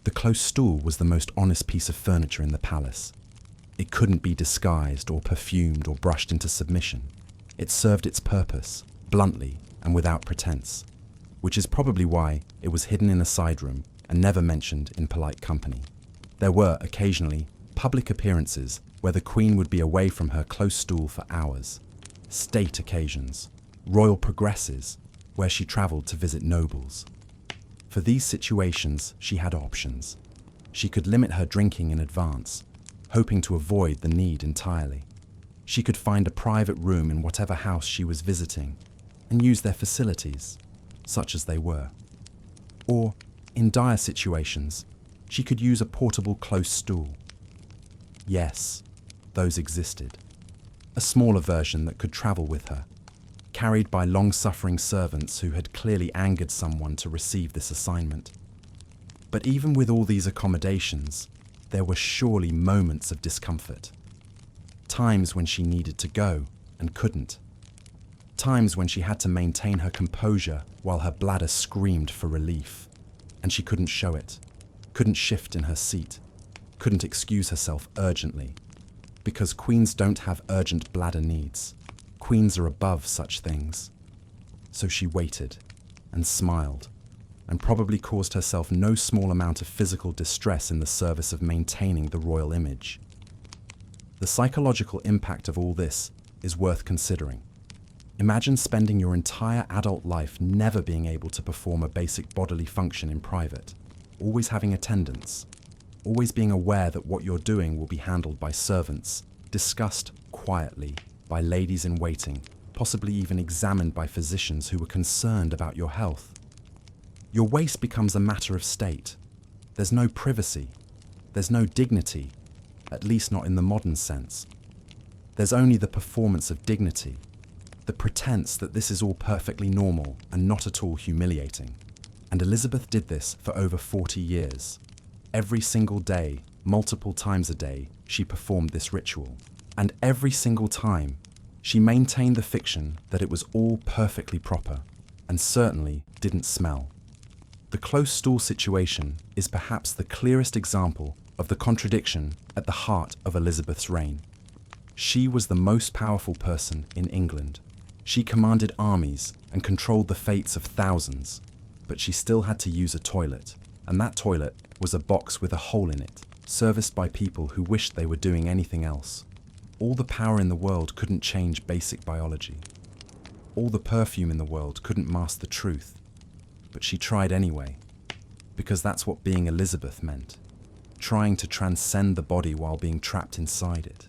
The close stool was the most honest piece of furniture in the palace. It couldn't be disguised or perfumed or brushed into submission. It served its purpose, bluntly and without pretense, which is probably why it was hidden in a side room and never mentioned in polite company. There were, occasionally, public appearances where the Queen would be away from her close stool for hours, state occasions, royal progresses, where she travelled to visit nobles. For these situations, she had options. She could limit her drinking in advance, hoping to avoid the need entirely. She could find a private room in whatever house she was visiting and use their facilities, such as they were. Or, in dire situations, she could use a portable close stool. Yes, those existed. A smaller version that could travel with her, carried by long-suffering servants who had clearly angered someone to receive this assignment. But even with all these accommodations, there were surely moments of discomfort. Times when she needed to go and couldn't. Times when she had to maintain her composure while her bladder screamed for relief, and she couldn't show it, couldn't shift in her seat, couldn't excuse herself urgently. Because queens don't have urgent bladder needs. Queens are above such things. So she waited and smiled and probably caused herself no small amount of physical distress in the service of maintaining the royal image. The psychological impact of all this is worth considering. Imagine spending your entire adult life never being able to perform a basic bodily function in private, always having attendance, always being aware that what you're doing will be handled by servants, discussed quietly by ladies in waiting, possibly even examined by physicians who were concerned about your health. Your waist becomes a matter of state. There's no privacy. There's no dignity, at least not in the modern sense. There's only the performance of dignity, the pretense that this is all perfectly normal and not at all humiliating. And Elizabeth did this for over 40 years. Every single day, multiple times a day, she performed this ritual. And every single time, she maintained the fiction that it was all perfectly proper and certainly didn't smell. The close stool situation is perhaps the clearest example of the contradiction at the heart of Elizabeth's reign. She was the most powerful person in England. She commanded armies and controlled the fates of thousands, but she still had to use a toilet, and that toilet was a box with a hole in it, serviced by people who wished they were doing anything else. All the power in the world couldn't change basic biology. All the perfume in the world couldn't mask the truth, but she tried anyway, because that's what being Elizabeth meant. Trying to transcend the body while being trapped inside it.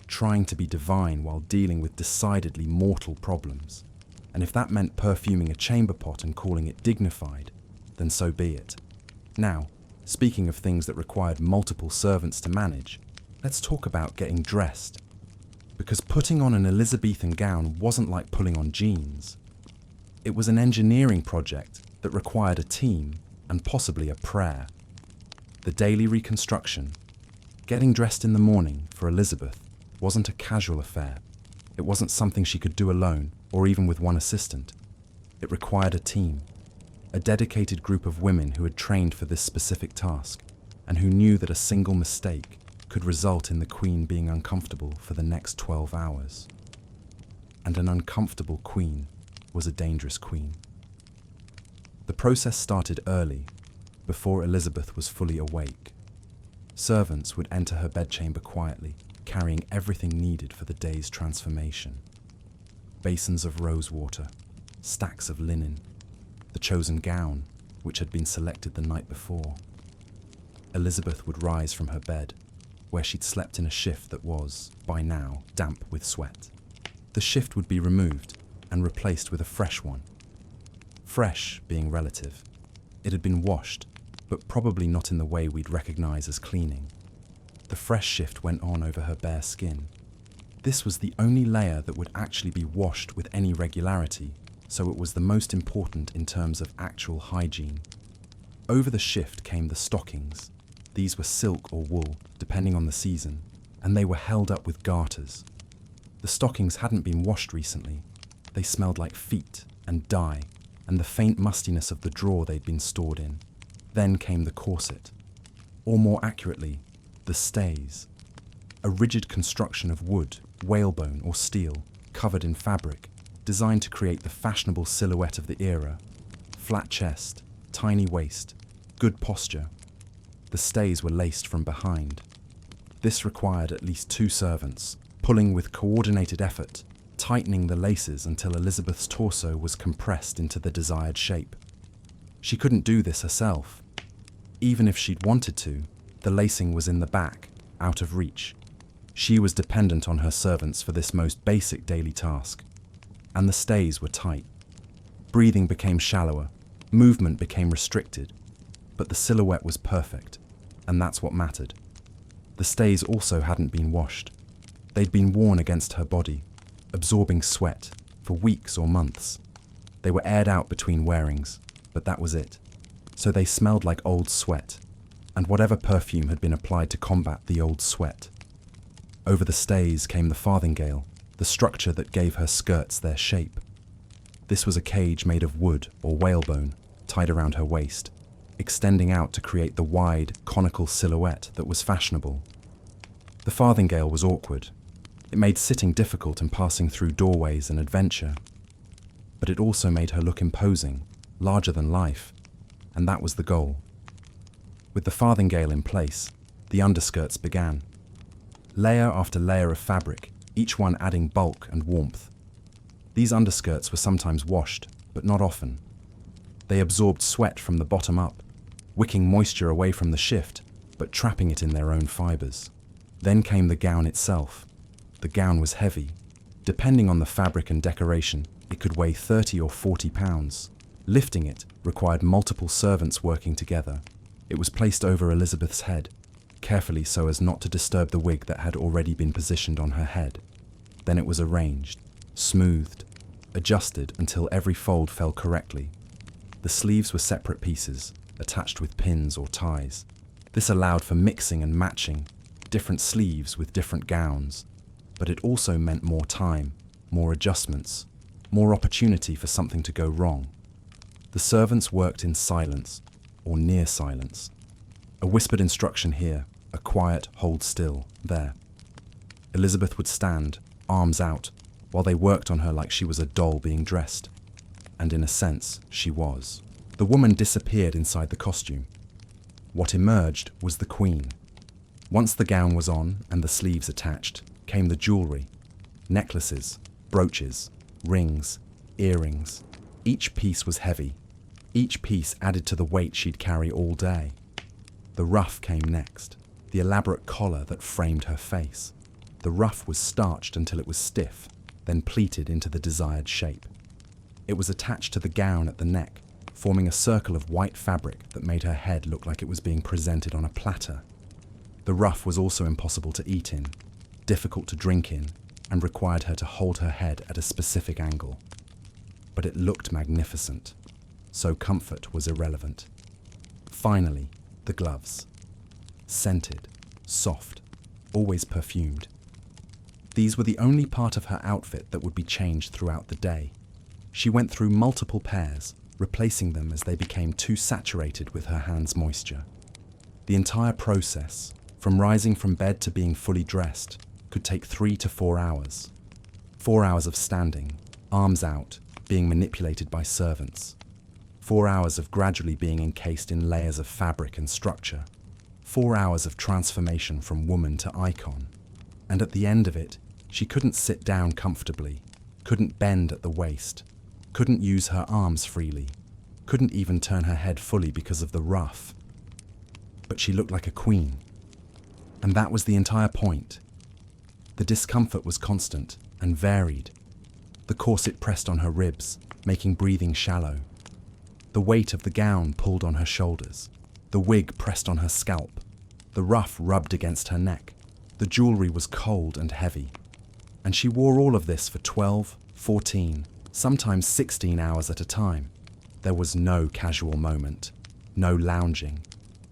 Trying to be divine while dealing with decidedly mortal problems. And if that meant perfuming a chamber pot and calling it dignified, then so be it. Now, speaking of things that required multiple servants to manage, let's talk about getting dressed. Because putting on an Elizabethan gown wasn't like pulling on jeans. It was an engineering project that required a team and possibly a prayer. The daily reconstruction, getting dressed in the morning for Elizabeth, wasn't a casual affair. It wasn't something she could do alone or even with one assistant. It required a team, a dedicated group of women who had trained for this specific task and who knew that a single mistake could result in the Queen being uncomfortable for the next 12 hours. And an uncomfortable queen was a dangerous queen. The process started early, before Elizabeth was fully awake. Servants would enter her bedchamber quietly, carrying everything needed for the day's transformation. Basins of rose water, stacks of linen, the chosen gown, which had been selected the night before. Elizabeth would rise from her bed, where she'd slept in a shift that was, by now, damp with sweat. The shift would be removed and replaced with a fresh one. Fresh being relative. It had been washed, but probably not in the way we'd recognize as cleaning. The fresh shift went on over her bare skin. This was the only layer that would actually be washed with any regularity, so it was the most important in terms of actual hygiene. Over the shift came the stockings. These were silk or wool, depending on the season, and they were held up with garters. The stockings hadn't been washed recently. They smelled like feet and dye, and the faint mustiness of the drawer they'd been stored in. Then came the corset, or more accurately, the stays. A rigid construction of wood, whalebone or steel, covered in fabric, designed to create the fashionable silhouette of the era. Flat chest, tiny waist, good posture. The stays were laced from behind. This required at least 2 servants, pulling with coordinated effort, tightening the laces until Elizabeth's torso was compressed into the desired shape. She couldn't do this herself. Even if she'd wanted to, the lacing was in the back, out of reach. She was dependent on her servants for this most basic daily task. And the stays were tight. Breathing became shallower, movement became restricted, but the silhouette was perfect, and that's what mattered. The stays also hadn't been washed. They'd been worn against her body, absorbing sweat for weeks or months. They were aired out between wearings, but that was it. So they smelled like old sweat, and whatever perfume had been applied to combat the old sweat. Over the stays came the farthingale, the structure that gave her skirts their shape. This was a cage made of wood or whalebone, tied around her waist, extending out to create the wide, conical silhouette that was fashionable. The farthingale was awkward. It made sitting difficult and passing through doorways an adventure. But it also made her look imposing, larger than life, and that was the goal. With the farthingale in place, the underskirts began. Layer after layer of fabric, each one adding bulk and warmth. These underskirts were sometimes washed, but not often. They absorbed sweat from the bottom up, wicking moisture away from the shift, but trapping it in their own fibers. Then came the gown itself. The gown was heavy. Depending on the fabric and decoration, it could weigh 30 or 40 pounds. Lifting it required multiple servants working together. It was placed over Elizabeth's head, carefully so as not to disturb the wig that had already been positioned on her head. Then it was arranged, smoothed, adjusted until every fold fell correctly. The sleeves were separate pieces, attached with pins or ties. This allowed for mixing and matching, different sleeves with different gowns, but it also meant more time, more adjustments, more opportunity for something to go wrong. The servants worked in silence, or near silence. A whispered instruction here, a quiet hold still there. Elizabeth would stand, arms out, while they worked on her like she was a doll being dressed. And in a sense, she was. The woman disappeared inside the costume. What emerged was the queen. Once the gown was on and the sleeves attached, came the jewelry. Necklaces, brooches, rings, earrings. Each piece was heavy. Each piece added to the weight she'd carry all day. The ruff came next, the elaborate collar that framed her face. The ruff was starched until it was stiff, then pleated into the desired shape. It was attached to the gown at the neck, forming a circle of white fabric that made her head look like it was being presented on a platter. The ruff was also impossible to eat in, difficult to drink in, and required her to hold her head at a specific angle. But it looked magnificent, so comfort was irrelevant. Finally, the gloves. Scented, soft, always perfumed. These were the only part of her outfit that would be changed throughout the day. She went through multiple pairs, replacing them as they became too saturated with her hands' moisture. The entire process, from rising from bed to being fully dressed, could take 3 to 4 hours. 4 hours of standing, arms out, being manipulated by servants. 4 hours of gradually being encased in layers of fabric and structure. 4 hours of transformation from woman to icon. And at the end of it, she couldn't sit down comfortably, couldn't bend at the waist, couldn't use her arms freely, couldn't even turn her head fully because of the ruff. But she looked like a queen. And that was the entire point. The discomfort was constant and varied. The corset pressed on her ribs, making breathing shallow. The weight of the gown pulled on her shoulders. The wig pressed on her scalp. The ruff rubbed against her neck. The jewelry was cold and heavy. And she wore all of this for 12, 14, sometimes 16 hours at a time. There was no casual moment, no lounging.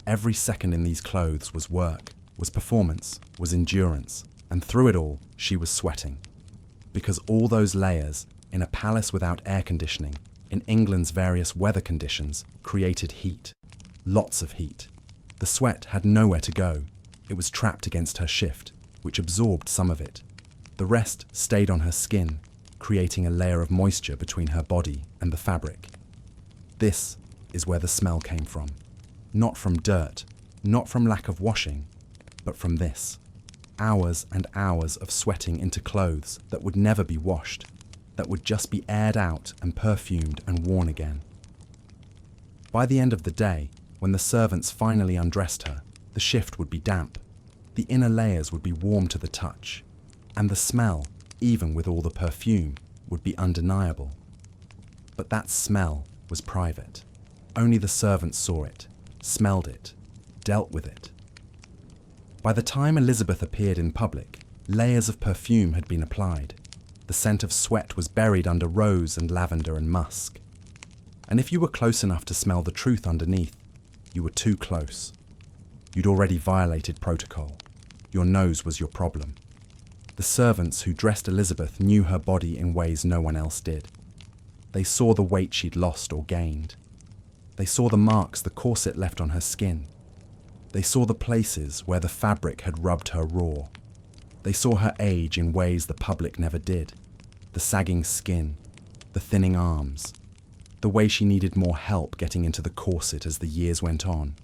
Every second in these clothes was work, was performance, was endurance, and through it all, she was sweating. Because all those layers, in a palace without air conditioning, in England's various weather conditions, created heat. Lots of heat. The sweat had nowhere to go. It was trapped against her shift, which absorbed some of it. The rest stayed on her skin, creating a layer of moisture between her body and the fabric. This is where the smell came from. Not from dirt, not from lack of washing, but from this. Hours and hours of sweating into clothes that would never be washed, that would just be aired out and perfumed and worn again. By the end of the day, when the servants finally undressed her, the shift would be damp. The inner layers would be warm to the touch, and the smell, even with all the perfume, would be undeniable. But that smell was private. Only the servants saw it, smelled it, dealt with it. By the time Elizabeth appeared in public, layers of perfume had been applied. The scent of sweat was buried under rose and lavender and musk. And if you were close enough to smell the truth underneath, you were too close. You'd already violated protocol. Your nose was your problem. The servants who dressed Elizabeth knew her body in ways no one else did. They saw the weight she'd lost or gained. They saw the marks the corset left on her skin. They saw the places where the fabric had rubbed her raw. They saw her age in ways the public never did. The sagging skin, the thinning arms, the way she needed more help getting into the corset as the years went on.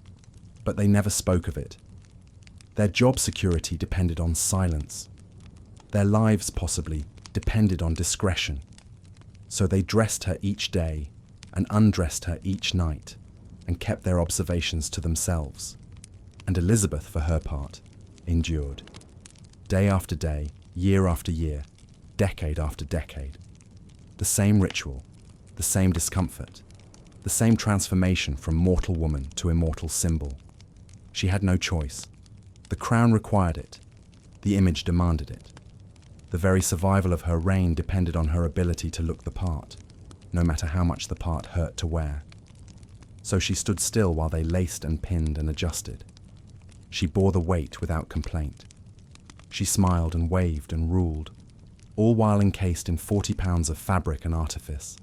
But they never spoke of it. Their job security depended on silence. Their lives, possibly, depended on discretion. So they dressed her each day and undressed her each night and kept their observations to themselves. And Elizabeth, for her part, endured. Day after day, year after year, decade after decade. The same ritual, the same discomfort, the same transformation from mortal woman to immortal symbol. She had no choice. The crown required it. The image demanded it. The very survival of her reign depended on her ability to look the part, no matter how much the part hurt to wear. So she stood still while they laced and pinned and adjusted. She bore the weight without complaint. She smiled and waved and ruled, all while encased in 40 pounds of fabric and artifice.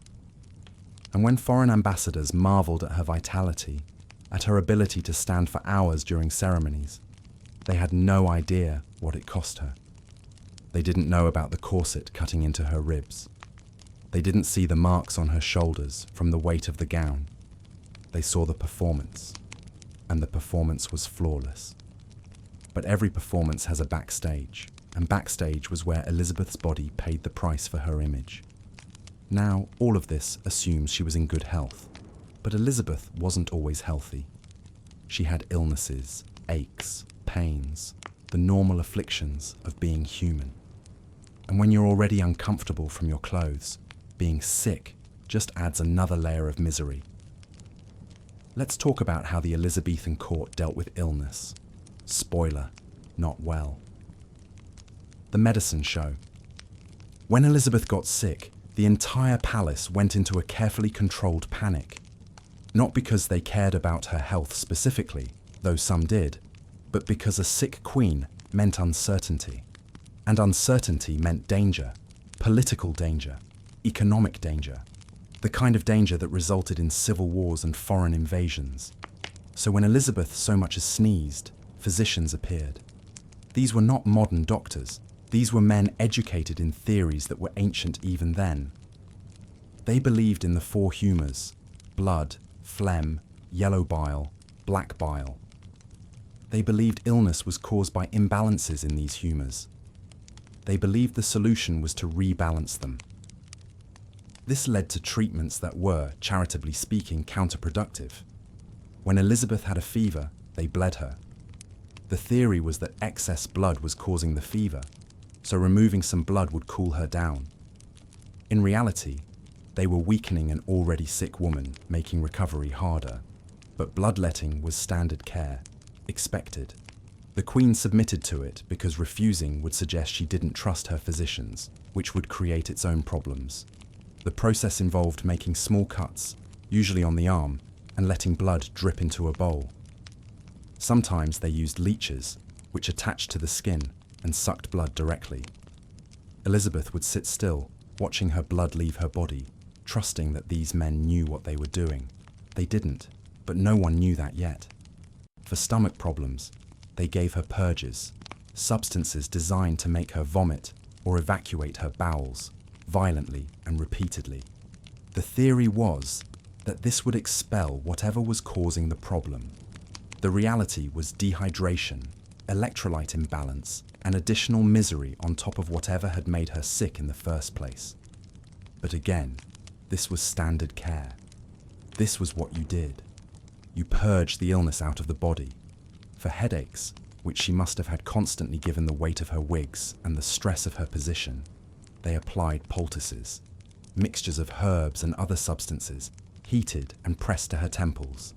And when foreign ambassadors marveled at her vitality, at her ability to stand for hours during ceremonies, they had no idea what it cost her. They didn't know about the corset cutting into her ribs. They didn't see the marks on her shoulders from the weight of the gown. They saw the performance, and the performance was flawless. But every performance has a backstage, and backstage was where Elizabeth's body paid the price for her image. Now, all of this assumes she was in good health, but Elizabeth wasn't always healthy. She had illnesses, aches, pains, the normal afflictions of being human. And when you're already uncomfortable from your clothes, being sick just adds another layer of misery. Let's talk about how the Elizabethan court dealt with illness. Spoiler, not well. The medicine show. When Elizabeth got sick, the entire palace went into a carefully controlled panic. Not because they cared about her health specifically, though some did, but because a sick queen meant uncertainty. And uncertainty meant danger, political danger, economic danger, the kind of danger that resulted in civil wars and foreign invasions. So when Elizabeth so much as sneezed, physicians appeared. These were not modern doctors. These were men educated in theories that were ancient even then. They believed in the four humours: blood, phlegm, yellow bile, black bile. They believed illness was caused by imbalances in these humours. They believed the solution was to rebalance them. This led to treatments that were, charitably speaking, counterproductive. When Elizabeth had a fever, they bled her. The theory was that excess blood was causing the fever, so removing some blood would cool her down. In reality, they were weakening an already sick woman, making recovery harder. But bloodletting was standard care, expected. The Queen submitted to it because refusing would suggest she didn't trust her physicians, which would create its own problems. The process involved making small cuts, usually on the arm, and letting blood drip into a bowl. Sometimes they used leeches, which attached to the skin and sucked blood directly. Elizabeth would sit still, watching her blood leave her body, trusting that these men knew what they were doing. They didn't, but no one knew that yet. For stomach problems, they gave her purges, substances designed to make her vomit or evacuate her bowels, violently and repeatedly. The theory was that this would expel whatever was causing the problem. The reality was dehydration, electrolyte imbalance, and additional misery on top of whatever had made her sick in the first place. But again, this was standard care. This was what you did. You purged the illness out of the body. For headaches, which she must have had constantly given the weight of her wigs and the stress of her position, they applied poultices, mixtures of herbs and other substances, heated and pressed to her temples.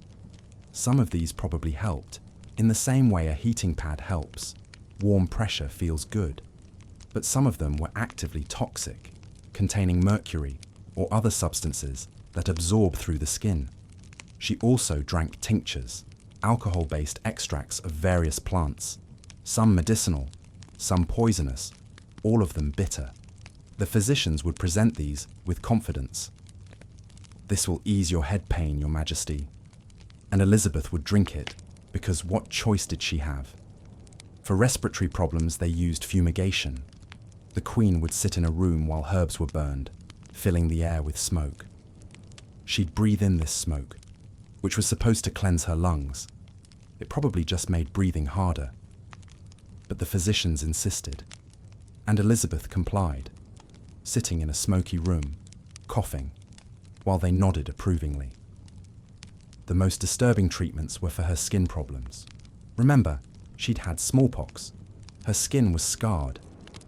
Some of these probably helped, in the same way a heating pad helps. Warm pressure feels good. But some of them were actively toxic, containing mercury or other substances that absorb through the skin. She also drank tinctures, alcohol-based extracts of various plants, some medicinal, some poisonous, all of them bitter. The physicians would present these with confidence. "This will ease your head pain, Your Majesty." And Elizabeth would drink it, because what choice did she have? For respiratory problems, they used fumigation. The Queen would sit in a room while herbs were burned, filling the air with smoke. She'd breathe in this smoke, which was supposed to cleanse her lungs. It probably just made breathing harder. But the physicians insisted, and Elizabeth complied, sitting in a smoky room, coughing, while they nodded approvingly. The most disturbing treatments were for her skin problems. Remember, she'd had smallpox. Her skin was scarred,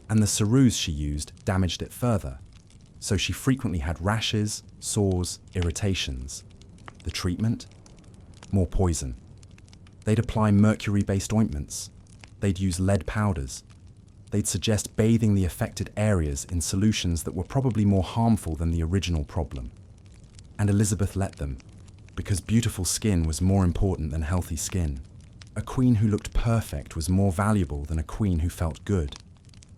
and the ceruse she used damaged it further, so she frequently had rashes, sores, irritations. The treatment? More poison. They'd apply mercury-based ointments. They'd use lead powders. They'd suggest bathing the affected areas in solutions that were probably more harmful than the original problem. And Elizabeth let them, because beautiful skin was more important than healthy skin. A queen who looked perfect was more valuable than a queen who felt good.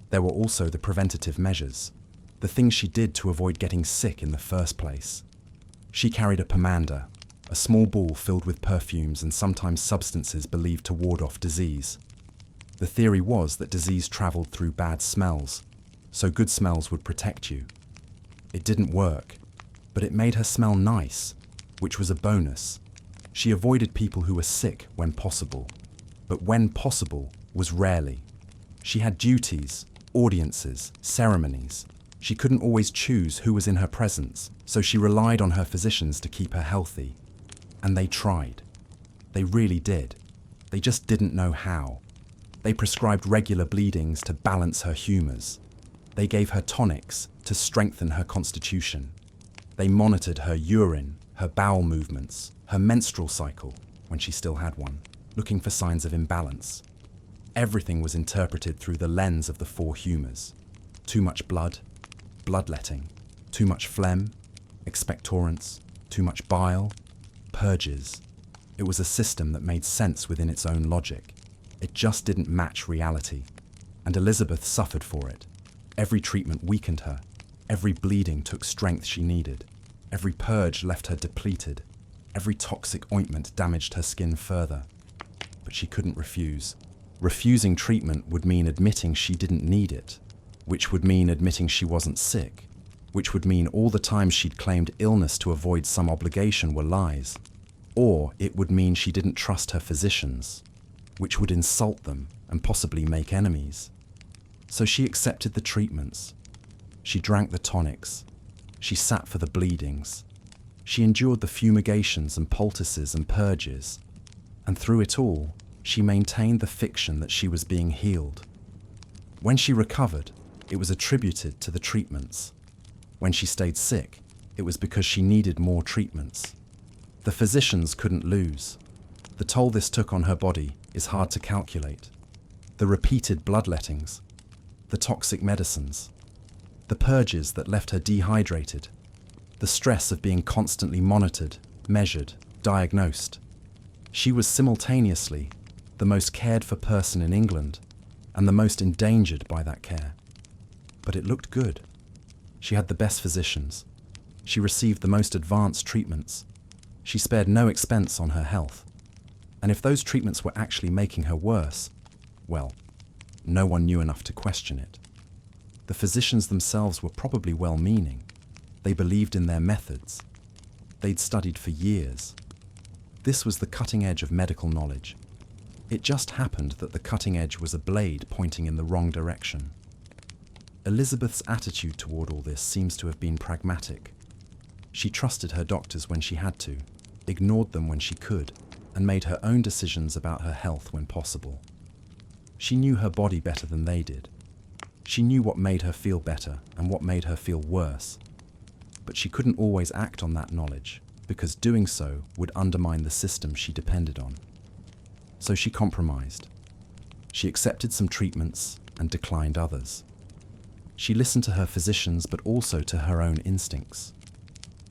There were also the preventative measures, the things she did to avoid getting sick in the first place. She carried a pomander, a small ball filled with perfumes and sometimes substances believed to ward off disease. The theory was that disease traveled through bad smells, so good smells would protect you. It didn't work, but it made her smell nice, which was a bonus. She avoided people who were sick when possible, but when possible was rarely. She had duties, audiences, ceremonies. She couldn't always choose who was in her presence, so she relied on her physicians to keep her healthy. And they tried. They really did. They just didn't know how. They prescribed regular bleedings to balance her humours. They gave her tonics to strengthen her constitution. They monitored her urine, her bowel movements, her menstrual cycle, when she still had one, looking for signs of imbalance. Everything was interpreted through the lens of the four humours. Too much blood, bloodletting. Too much phlegm, expectorants. Too much bile, purges. It was a system that made sense within its own logic. It just didn't match reality, and Elizabeth suffered for it. Every treatment weakened her. Every bleeding took strength she needed. Every purge left her depleted. Every toxic ointment damaged her skin further. But she couldn't refuse. Refusing treatment would mean admitting she didn't need it, which would mean admitting she wasn't sick, which would mean all the times she'd claimed illness to avoid some obligation were lies, or it would mean she didn't trust her physicians, which would insult them and possibly make enemies. So she accepted the treatments. She drank the tonics. She sat for the bleedings. She endured the fumigations and poultices and purges. And through it all, she maintained the fiction that she was being healed. When she recovered, it was attributed to the treatments. When she stayed sick, it was because she needed more treatments. The physicians couldn't lose. The toll this took on her body is hard to calculate. The repeated bloodlettings, the toxic medicines, the purges that left her dehydrated, the stress of being constantly monitored, measured, diagnosed. She was simultaneously the most cared for person in England and the most endangered by that care. But it looked good. She had the best physicians. She received the most advanced treatments. She spared no expense on her health. And if those treatments were actually making her worse, well, no one knew enough to question it. The physicians themselves were probably well-meaning. They believed in their methods. They'd studied for years. This was the cutting edge of medical knowledge. It just happened that the cutting edge was a blade pointing in the wrong direction. Elizabeth's attitude toward all this seems to have been pragmatic. She trusted her doctors when she had to, ignored them when she could, and made her own decisions about her health when possible. She knew her body better than they did. She knew what made her feel better and what made her feel worse. But she couldn't always act on that knowledge, because doing so would undermine the system she depended on. So she compromised. She accepted some treatments and declined others. She listened to her physicians but also to her own instincts.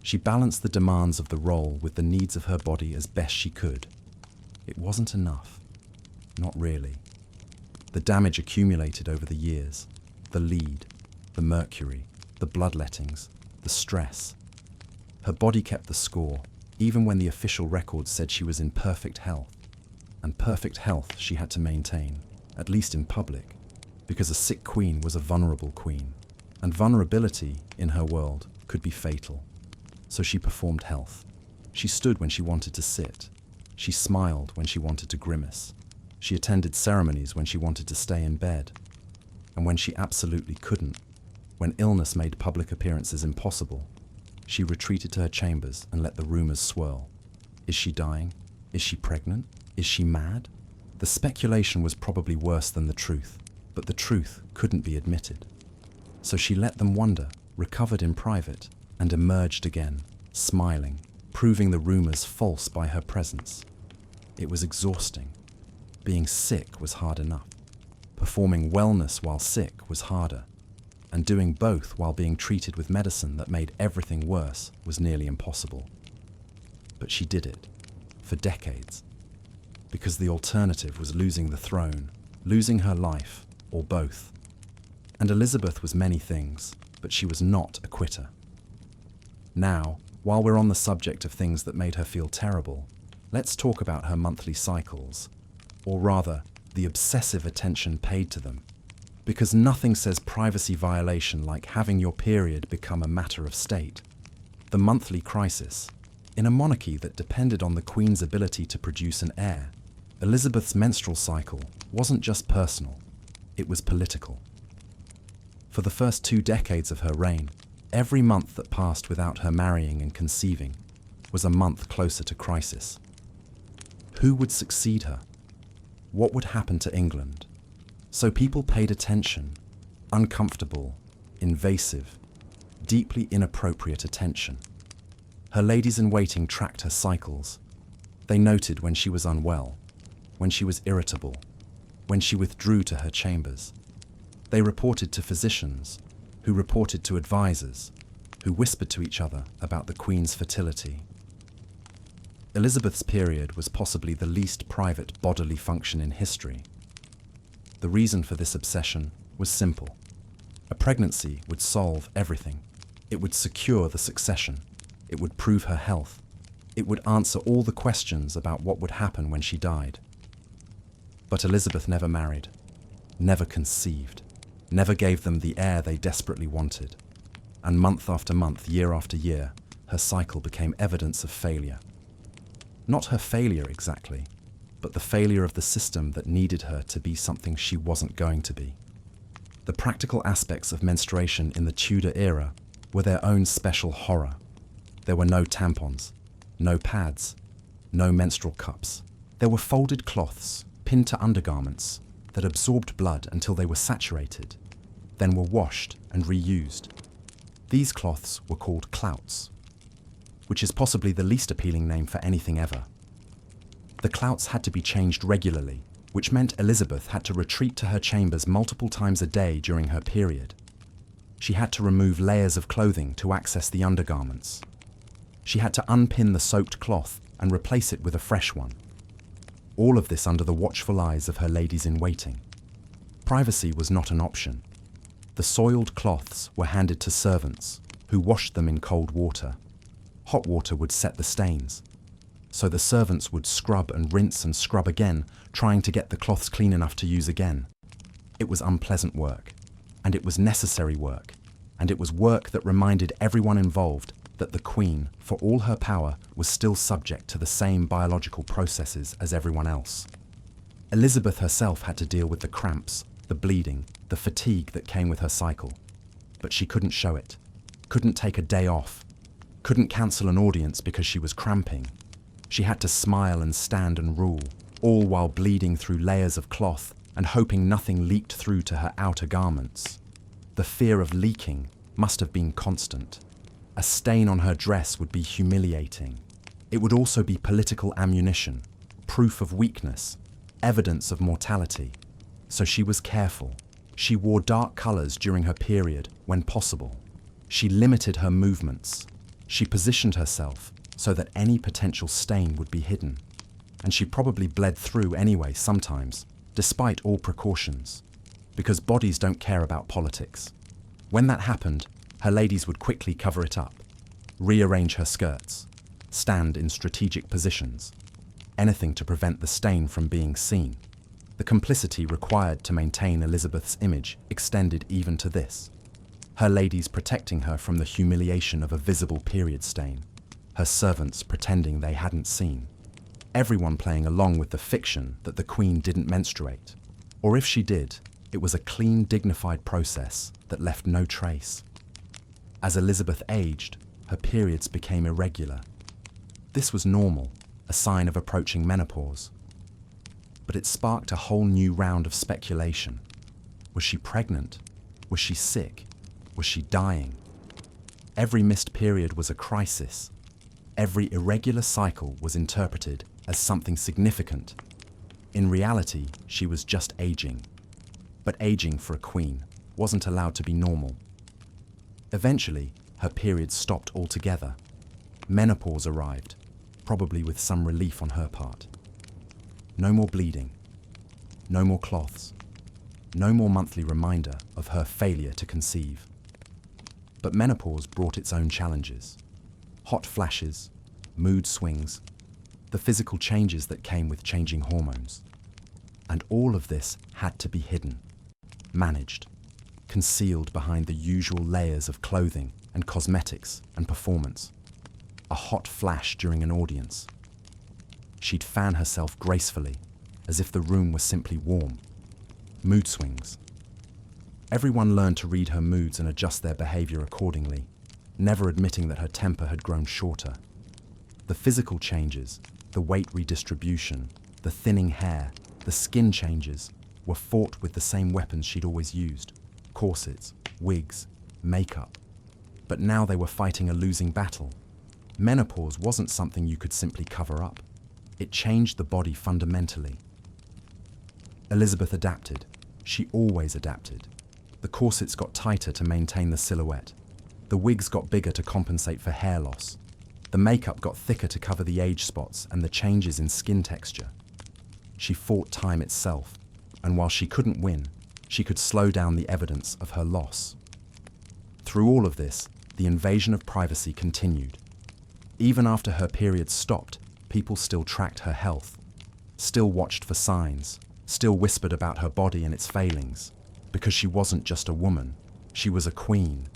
She balanced the demands of the role with the needs of her body as best she could. It wasn't enough. Not really. The damage accumulated over the years. The lead, the mercury, the bloodlettings, the stress. Her body kept the score, even when the official records said she was in perfect health. And perfect health she had to maintain, at least in public, because a sick queen was a vulnerable queen, and vulnerability, in her world, could be fatal. So she performed health. She stood when she wanted to sit. She smiled when she wanted to grimace. She attended ceremonies when she wanted to stay in bed. And when she absolutely couldn't, when illness made public appearances impossible, she retreated to her chambers and let the rumors swirl. Is she dying? Is she pregnant? Is she mad? The speculation was probably worse than the truth, but the truth couldn't be admitted. So she let them wonder, recovered in private, and emerged again, smiling, proving the rumors false by her presence. It was exhausting. Being sick was hard enough, Performing wellness while sick was harder, and doing both while being treated with medicine that made everything worse was nearly impossible. But she did it, for decades, because the alternative was losing the throne, losing her life, or both. And Elizabeth was many things, but she was not a quitter. Now, while we're on the subject of things that made her feel terrible, let's talk about her monthly cycles, or rather, the obsessive attention paid to them. Because nothing says privacy violation like having your period become a matter of state. The monthly crisis. In a monarchy that depended on the Queen's ability to produce an heir, Elizabeth's menstrual cycle wasn't just personal, it was political. For the first 2 decades of her reign, every month that passed without her marrying and conceiving was a month closer to crisis. Who would succeed her? What would happen to England? So people paid attention, uncomfortable, invasive, deeply inappropriate attention. Her ladies-in-waiting tracked her cycles. They noted when she was unwell, when she was irritable, when she withdrew to her chambers. They reported to physicians, who reported to advisors, who whispered to each other about the Queen's fertility. Elizabeth's period was possibly the least private bodily function in history. The reason for this obsession was simple. A pregnancy would solve everything. It would secure the succession. It would prove her health. It would answer all the questions about what would happen when she died. But Elizabeth never married, never conceived, never gave them the heir they desperately wanted. And month after month, year after year, her cycle became evidence of failure. Not her failure exactly, but the failure of the system that needed her to be something she wasn't going to be. The practical aspects of menstruation in the Tudor era were their own special horror. There were no tampons, no pads, no menstrual cups. There were folded cloths pinned to undergarments that absorbed blood until they were saturated, then were washed and reused. These cloths were called clouts, which is possibly the least appealing name for anything ever. The clouts had to be changed regularly, which meant Elizabeth had to retreat to her chambers multiple times a day during her period. She had to remove layers of clothing to access the undergarments. She had to unpin the soaked cloth and replace it with a fresh one. All of this under the watchful eyes of her ladies-in-waiting. Privacy was not an option. The soiled cloths were handed to servants, who washed them in cold water. Hot water would set the stains, so the servants would scrub and rinse and scrub again, trying to get the cloths clean enough to use again. It was unpleasant work, and it was necessary work, and it was work that reminded everyone involved that the Queen, for all her power, was still subject to the same biological processes as everyone else. Elizabeth herself had to deal with the cramps, the bleeding, the fatigue that came with her cycle, but she couldn't show it, couldn't take a day off, couldn't cancel an audience because she was cramping. She had to smile and stand and rule, all while bleeding through layers of cloth and hoping nothing leaked through to her outer garments. The fear of leaking must have been constant. A stain on her dress would be humiliating. It would also be political ammunition, proof of weakness, evidence of mortality. So she was careful. She wore dark colours during her period when possible. She limited her movements. She positioned herself so that any potential stain would be hidden. And she probably bled through anyway sometimes, despite all precautions, because bodies don't care about politics. When that happened, her ladies would quickly cover it up, rearrange her skirts, stand in strategic positions, anything to prevent the stain from being seen. The complicity required to maintain Elizabeth's image extended even to this. Her ladies protecting her from the humiliation of a visible period stain, her servants pretending they hadn't seen, everyone playing along with the fiction that the Queen didn't menstruate, or if she did, it was a clean, dignified process that left no trace. As Elizabeth aged, her periods became irregular. This was normal, a sign of approaching menopause. But it sparked a whole new round of speculation. Was she pregnant? Was she sick? Was she dying? Every missed period was a crisis. Every irregular cycle was interpreted as something significant. In reality, she was just aging. But aging for a queen wasn't allowed to be normal. Eventually, her period stopped altogether. Menopause arrived, probably with some relief on her part. No more bleeding, no more cloths, no more monthly reminder of her failure to conceive. But menopause brought its own challenges. Hot flashes, mood swings, the physical changes that came with changing hormones. And all of this had to be hidden, managed, concealed behind the usual layers of clothing and cosmetics and performance. A hot flash during an audience. She'd fan herself gracefully, as if the room was simply warm. Mood swings. Everyone learned to read her moods and adjust their behavior accordingly, never admitting that her temper had grown shorter. The physical changes, the weight redistribution, the thinning hair, the skin changes, were fought with the same weapons she'd always used: corsets, wigs, makeup. But now they were fighting a losing battle. Menopause wasn't something you could simply cover up. It changed the body fundamentally. Elizabeth adapted. She always adapted. The corsets got tighter to maintain the silhouette. The wigs got bigger to compensate for hair loss. The makeup got thicker to cover the age spots and the changes in skin texture. She fought time itself, and while she couldn't win, she could slow down the evidence of her loss. Through all of this, the invasion of privacy continued. Even after her period stopped, people still tracked her health, still watched for signs, still whispered about her body and its failings. Because she wasn't just a woman, she was a queen,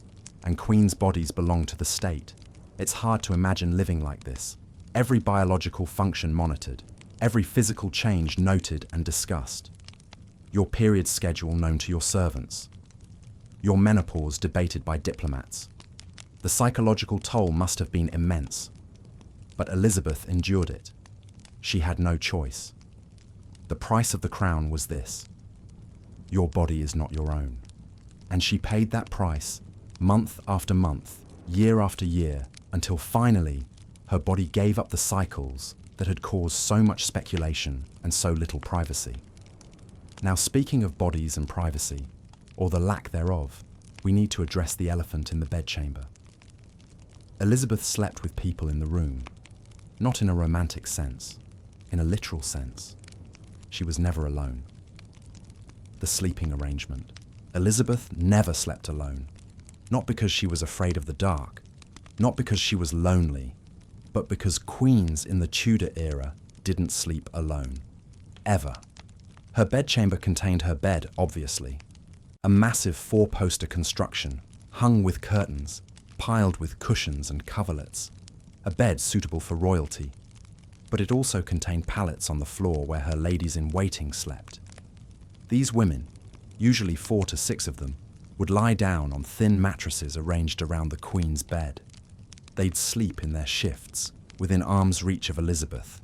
and queens' bodies belong to the state. It's hard to imagine living like this. Every biological function monitored, every physical change noted and discussed. Your period schedule known to your servants. Your menopause debated by diplomats. The psychological toll must have been immense. But Elizabeth endured it. She had no choice. The price of the crown was this: your body is not your own. And she paid that price, month after month, year after year, until finally her body gave up the cycles that had caused so much speculation and so little privacy. Now, speaking of bodies and privacy, or the lack thereof, we need to address the elephant in the bedchamber. Elizabeth slept with people in the room, not in a romantic sense, in a literal sense. She was never alone. The sleeping arrangement. Elizabeth never slept alone, not because she was afraid of the dark, not because she was lonely, but because queens in the Tudor era didn't sleep alone. Ever. Her bedchamber contained her bed, obviously. A massive 4-poster construction, hung with curtains, piled with cushions and coverlets. A bed suitable for royalty. But it also contained pallets on the floor where her ladies-in-waiting slept. These women, usually 4 to 6 of them, would lie down on thin mattresses arranged around the Queen's bed. They'd sleep in their shifts, within arm's reach of Elizabeth,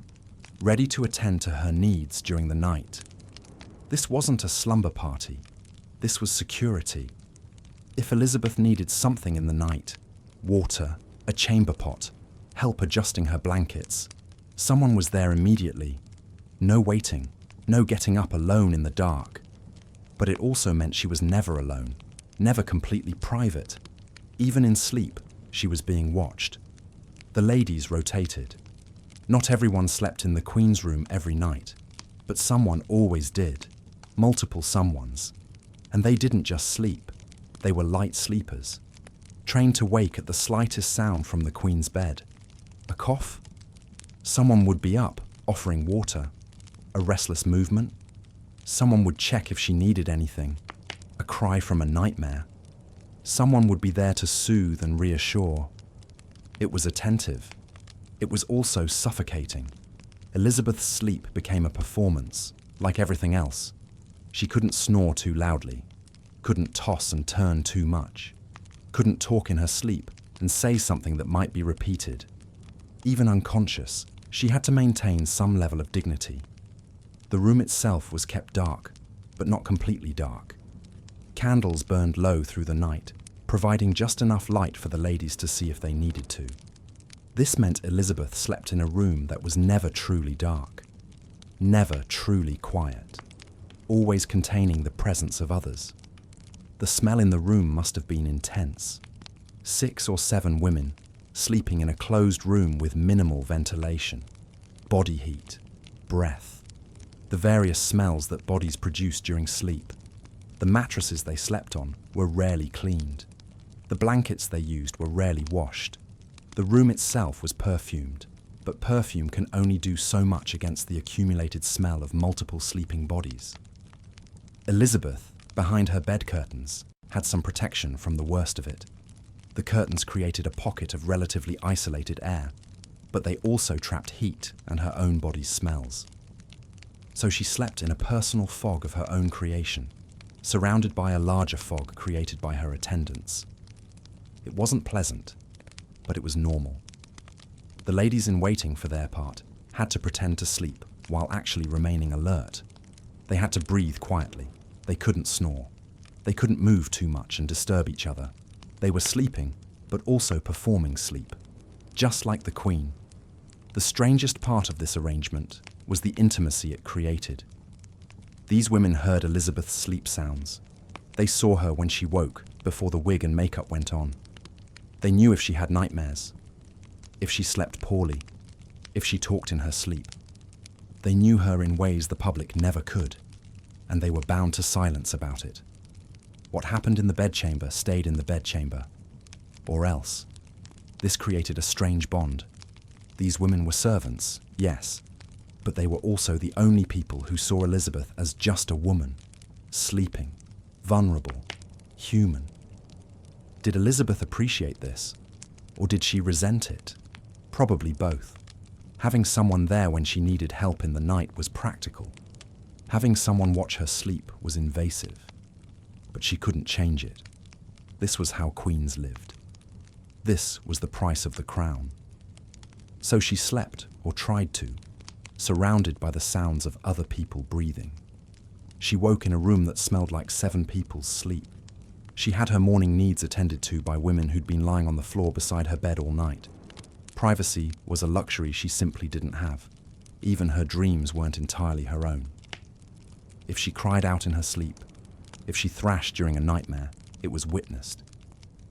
ready to attend to her needs during the night. This wasn't a slumber party. This was security. If Elizabeth needed something in the night, water, a chamber pot, help adjusting her blankets, someone was there immediately. No waiting, no getting up alone in the dark. But it also meant she was never alone, never completely private. Even in sleep, she was being watched. The ladies rotated. Not everyone slept in the Queen's room every night, but someone always did. Multiple someones. And they didn't just sleep. They were light sleepers, trained to wake at the slightest sound from the Queen's bed. A cough? Someone would be up, offering water. A restless movement? Someone would check if she needed anything. A cry from a nightmare? Someone would be there to soothe and reassure. It was attentive. It was also suffocating. Elizabeth's sleep became a performance, like everything else. She couldn't snore too loudly, couldn't toss and turn too much, couldn't talk in her sleep and say something that might be repeated. Even unconscious, she had to maintain some level of dignity. The room itself was kept dark, but not completely dark. Candles burned low through the night, providing just enough light for the ladies to see if they needed to. This meant Elizabeth slept in a room that was never truly dark, never truly quiet. always containing the presence of others. The smell in the room must have been intense. 6 or 7 women, sleeping in a closed room with minimal ventilation, body heat, breath, the various smells that bodies produce during sleep. The mattresses they slept on were rarely cleaned. The blankets they used were rarely washed. The room itself was perfumed, but perfume can only do so much against the accumulated smell of multiple sleeping bodies. Elizabeth, behind her bed curtains, had some protection from the worst of it. The curtains created a pocket of relatively isolated air, but they also trapped heat and her own body's smells. So she slept in a personal fog of her own creation, surrounded by a larger fog created by her attendants. It wasn't pleasant, but it was normal. The ladies in waiting, for their part, had to pretend to sleep while actually remaining alert. They had to breathe quietly. They couldn't snore. They couldn't move too much and disturb each other. They were sleeping, but also performing sleep, just like the Queen. The strangest part of this arrangement was the intimacy it created. These women heard Elizabeth's sleep sounds. They saw her when she woke before the wig and makeup went on. They knew if she had nightmares, if she slept poorly, if she talked in her sleep. They knew her in ways the public never could, and they were bound to silence about it. What happened in the bedchamber stayed in the bedchamber. Or else. This created a strange bond. These women were servants, yes, but they were also the only people who saw Elizabeth as just a woman, sleeping, vulnerable, human. Did Elizabeth appreciate this, or did she resent it? Probably both. Having someone there when she needed help in the night was practical. Having someone watch her sleep was invasive. But she couldn't change it. This was how queens lived. This was the price of the crown. So she slept, or tried to, surrounded by the sounds of other people breathing. She woke in a room that smelled like 7 people's sleep. She had her morning needs attended to by women who'd been lying on the floor beside her bed all night. Privacy was a luxury she simply didn't have. Even her dreams weren't entirely her own. If she cried out in her sleep, if she thrashed during a nightmare, it was witnessed,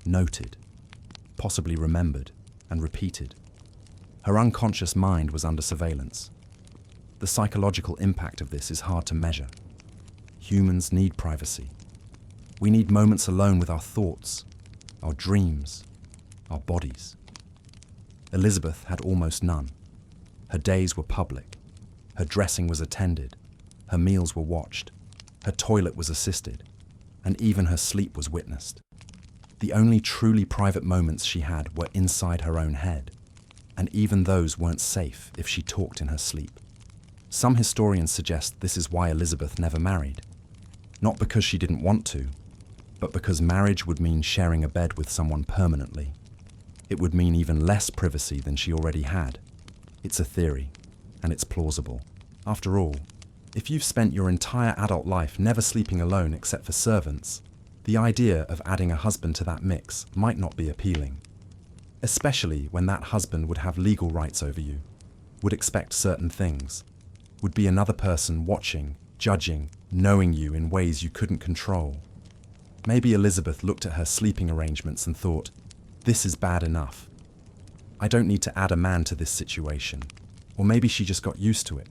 noted, possibly remembered, and repeated. Her unconscious mind was under surveillance. The psychological impact of this is hard to measure. Humans need privacy. We need moments alone with our thoughts, our dreams, our bodies. Elizabeth had almost none. Her days were public. Her dressing was attended. Her meals were watched. Her toilet was assisted. And even her sleep was witnessed. The only truly private moments she had were inside her own head. And even those weren't safe if she talked in her sleep. Some historians suggest this is why Elizabeth never married. Not because she didn't want to, but because marriage would mean sharing a bed with someone permanently. It would mean even less privacy than she already had. It's a theory, and it's plausible. After all, if you've spent your entire adult life never sleeping alone except for servants, the idea of adding a husband to that mix might not be appealing. Especially when that husband would have legal rights over you, would expect certain things, would be another person watching, judging, knowing you in ways you couldn't control. Maybe Elizabeth looked at her sleeping arrangements and thought, this is bad enough. I don't need to add a man to this situation. Or maybe she just got used to it.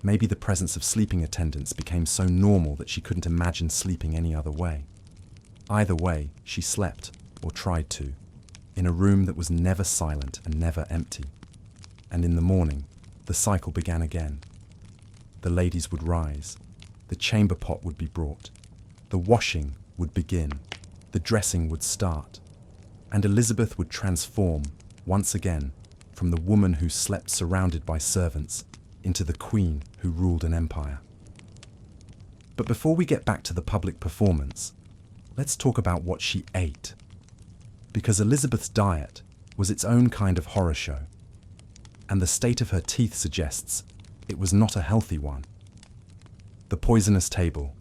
Maybe the presence of sleeping attendants became so normal that she couldn't imagine sleeping any other way. Either way, she slept, or tried to, in a room that was never silent and never empty. And in the morning, the cycle began again. The ladies would rise. The chamber pot would be brought. The washing would begin. The dressing would start. And Elizabeth would transform, once again, from the woman who slept surrounded by servants into the queen who ruled an empire. But before we get back to the public performance, let's talk about what she ate. Because Elizabeth's diet was its own kind of horror show, and the state of her teeth suggests it was not a healthy one. The poisonous table.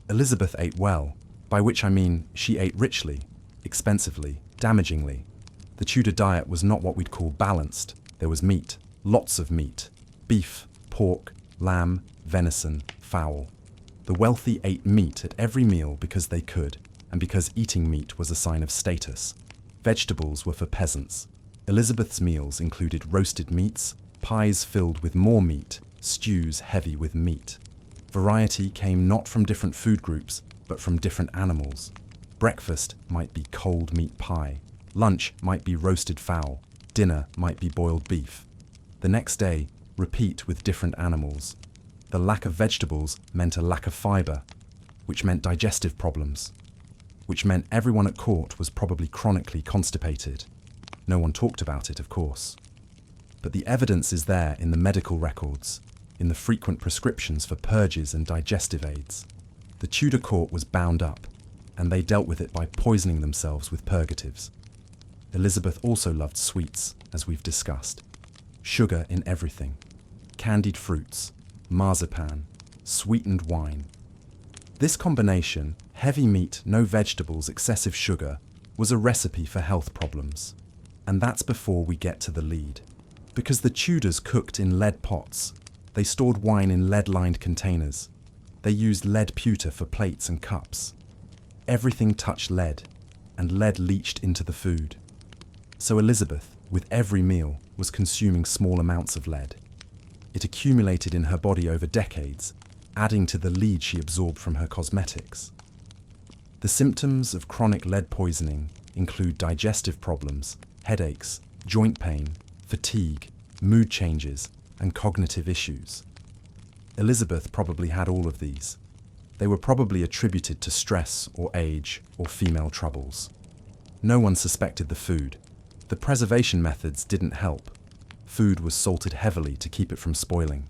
Elizabeth ate well, by which I mean she ate richly, expensively, damagingly. The Tudor diet was not what we'd call balanced. There was meat, lots of meat, beef, pork, lamb, venison, fowl. The wealthy ate meat at every meal because they could, and because eating meat was a sign of status. Vegetables were for peasants. Elizabeth's meals included roasted meats, pies filled with more meat, stews heavy with meat. Variety came not from different food groups, but from different animals. Breakfast might be cold meat pie. Lunch might be roasted fowl. Dinner might be boiled beef. The next day, repeat with different animals. The lack of vegetables meant a lack of fibre, which meant digestive problems, which meant everyone at court was probably chronically constipated. No one talked about it, of course. But the evidence is there in the medical records, in the frequent prescriptions for purges and digestive aids. The Tudor court was bound up, and they dealt with it by poisoning themselves with purgatives. Elizabeth also loved sweets, as we've discussed. Sugar in everything. Candied fruits, marzipan, sweetened wine. This combination, heavy meat, no vegetables, excessive sugar, was a recipe for health problems. And that's before we get to the lead. Because the Tudors cooked in lead pots, they stored wine in lead-lined containers. They used lead pewter for plates and cups. Everything touched lead, and lead leached into the food. So Elizabeth, with every meal, was consuming small amounts of lead. It accumulated in her body over decades, adding to the lead she absorbed from her cosmetics. The symptoms of chronic lead poisoning include digestive problems, headaches, joint pain, fatigue, mood changes, and cognitive issues. Elizabeth probably had all of these. They were probably attributed to stress or age or female troubles. No one suspected the food. The preservation methods didn't help. Food was salted heavily to keep it from spoiling.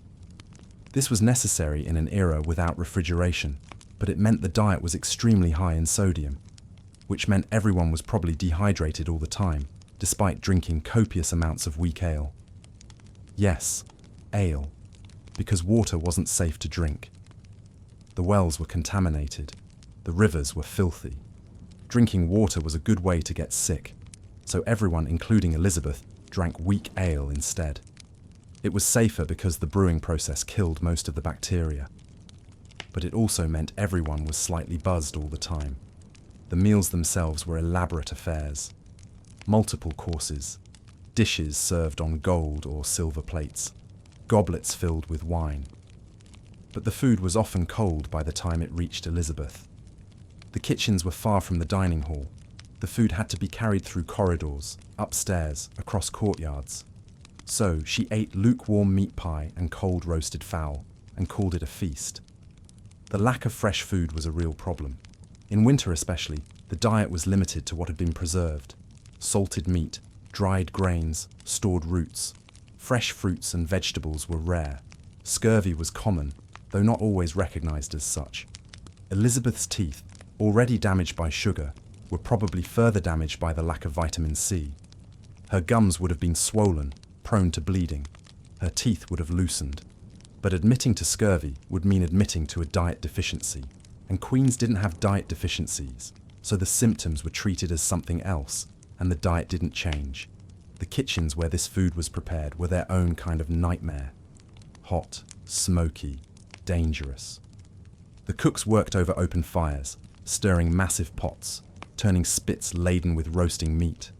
This was necessary in an era without refrigeration, but it meant the diet was extremely high in sodium, which meant everyone was probably dehydrated all the time, despite drinking copious amounts of weak ale. Yes, ale, because water wasn't safe to drink. The wells were contaminated. The rivers were filthy. Drinking water was a good way to get sick, so everyone, including Elizabeth, drank weak ale instead. It was safer because the brewing process killed most of the bacteria. But it also meant everyone was slightly buzzed all the time. The meals themselves were elaborate affairs. Multiple courses, dishes served on gold or silver plates, goblets filled with wine. But the food was often cold by the time it reached Elizabeth. The kitchens were far from the dining hall. The food had to be carried through corridors, upstairs, across courtyards. So she ate lukewarm meat pie and cold roasted fowl, and called it a feast. The lack of fresh food was a real problem. In winter especially, the diet was limited to what had been preserved. Salted meat, dried grains, stored roots. Fresh fruits and vegetables were rare. Scurvy was common, though not always recognized as such. Elizabeth's teeth, already damaged by sugar, were probably further damaged by the lack of vitamin C. Her gums would have been swollen, prone to bleeding. Her teeth would have loosened. But admitting to scurvy would mean admitting to a diet deficiency. And queens didn't have diet deficiencies, so the symptoms were treated as something else, and the diet didn't change. The kitchens where this food was prepared were their own kind of nightmare. Hot, smoky, dangerous. The cooks worked over open fires, stirring massive pots, turning spits laden with roasting meat.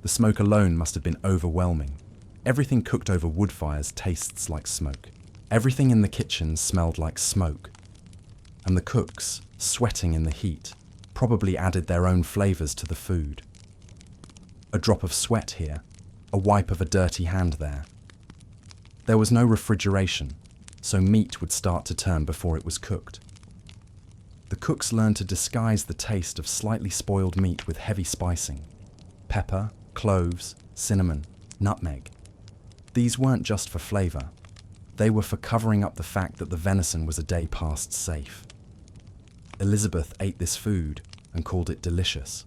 The smoke alone must have been overwhelming. Everything cooked over wood fires tastes like smoke. Everything in the kitchen smelled like smoke. And the cooks, sweating in the heat, probably added their own flavors to the food. A drop of sweat here, a wipe of a dirty hand there. There was no refrigeration, so meat would start to turn before it was cooked. The cooks learned to disguise the taste of slightly spoiled meat with heavy spicing. Pepper, cloves, cinnamon, nutmeg. These weren't just for flavor. They were for covering up the fact that the venison was a day past safe. Elizabeth ate this food and called it delicious.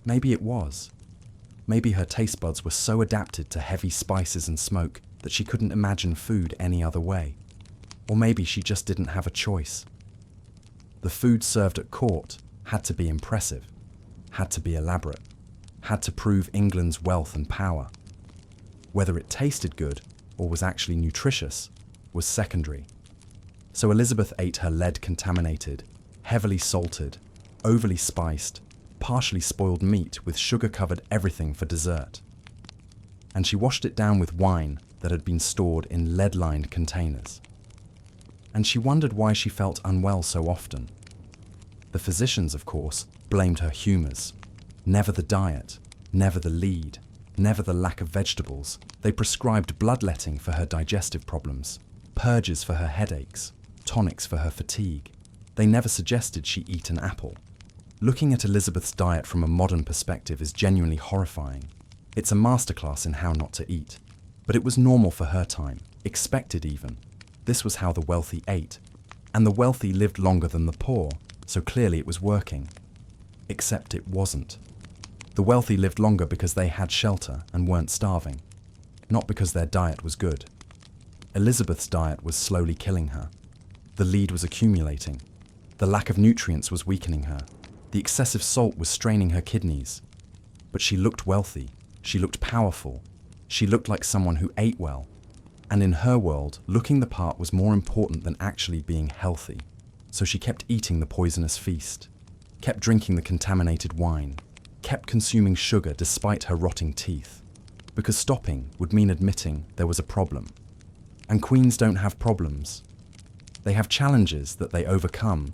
Maybe it was. Maybe her taste buds were so adapted to heavy spices and smoke that she couldn't imagine food any other way. Or maybe she just didn't have a choice. The food served at court had to be impressive, had to be elaborate, had to prove England's wealth and power. Whether it tasted good or was actually nutritious was secondary. So Elizabeth ate her lead-contaminated, heavily salted, overly spiced, partially spoiled meat with sugar-covered everything for dessert. And she washed it down with wine that had been stored in lead-lined containers. And she wondered why she felt unwell so often. The physicians, of course, blamed her humours. Never the diet, never the lead, never the lack of vegetables. They prescribed bloodletting for her digestive problems, purges for her headaches, tonics for her fatigue. They never suggested she eat an apple. Looking at Elizabeth's diet from a modern perspective is genuinely horrifying. It's a masterclass in how not to eat. But it was normal for her time, expected even. This was how the wealthy ate. And the wealthy lived longer than the poor, so clearly it was working. Except it wasn't. The wealthy lived longer because they had shelter and weren't starving, not because their diet was good. Elizabeth's diet was slowly killing her. The lead was accumulating. The lack of nutrients was weakening her. The excessive salt was straining her kidneys. But she looked wealthy. She looked powerful. She looked like someone who ate well. And in her world, looking the part was more important than actually being healthy. So she kept eating the poisonous feast, kept drinking the contaminated wine, kept consuming sugar despite her rotting teeth, because stopping would mean admitting there was a problem. And queens don't have problems. They have challenges that they overcome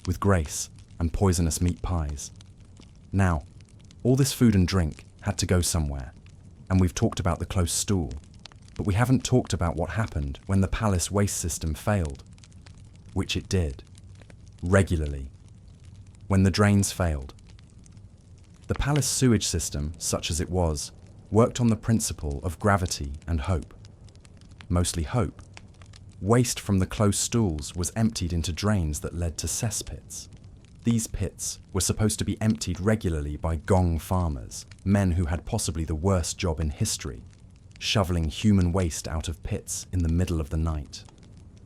with grace and poisonous meat pies. Now, all this food and drink had to go somewhere, and we've talked about the close stool, but we haven't talked about what happened when the palace waste system failed, which it did, regularly, when the drains failed. The palace sewage system, such as it was, worked on the principle of gravity and hope. Mostly hope. Waste from the close stools was emptied into drains that led to cesspits. These pits were supposed to be emptied regularly by gong farmers, men who had possibly the worst job in history, shoveling human waste out of pits in the middle of the night.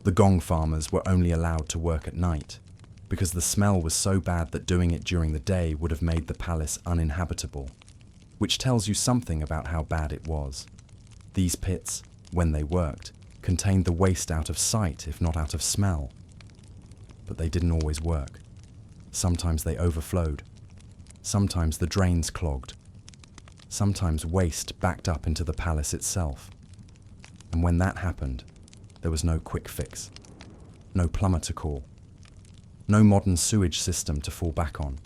The gong farmers were only allowed to work at night, because the smell was so bad that doing it during the day would have made the palace uninhabitable, which tells you something about how bad it was. These pits, when they worked, contained the waste out of sight, if not out of smell. But they didn't always work. Sometimes they overflowed. Sometimes the drains clogged. Sometimes waste backed up into the palace itself. And when that happened, there was no quick fix. No plumber to call. No modern sewage system to fall back on.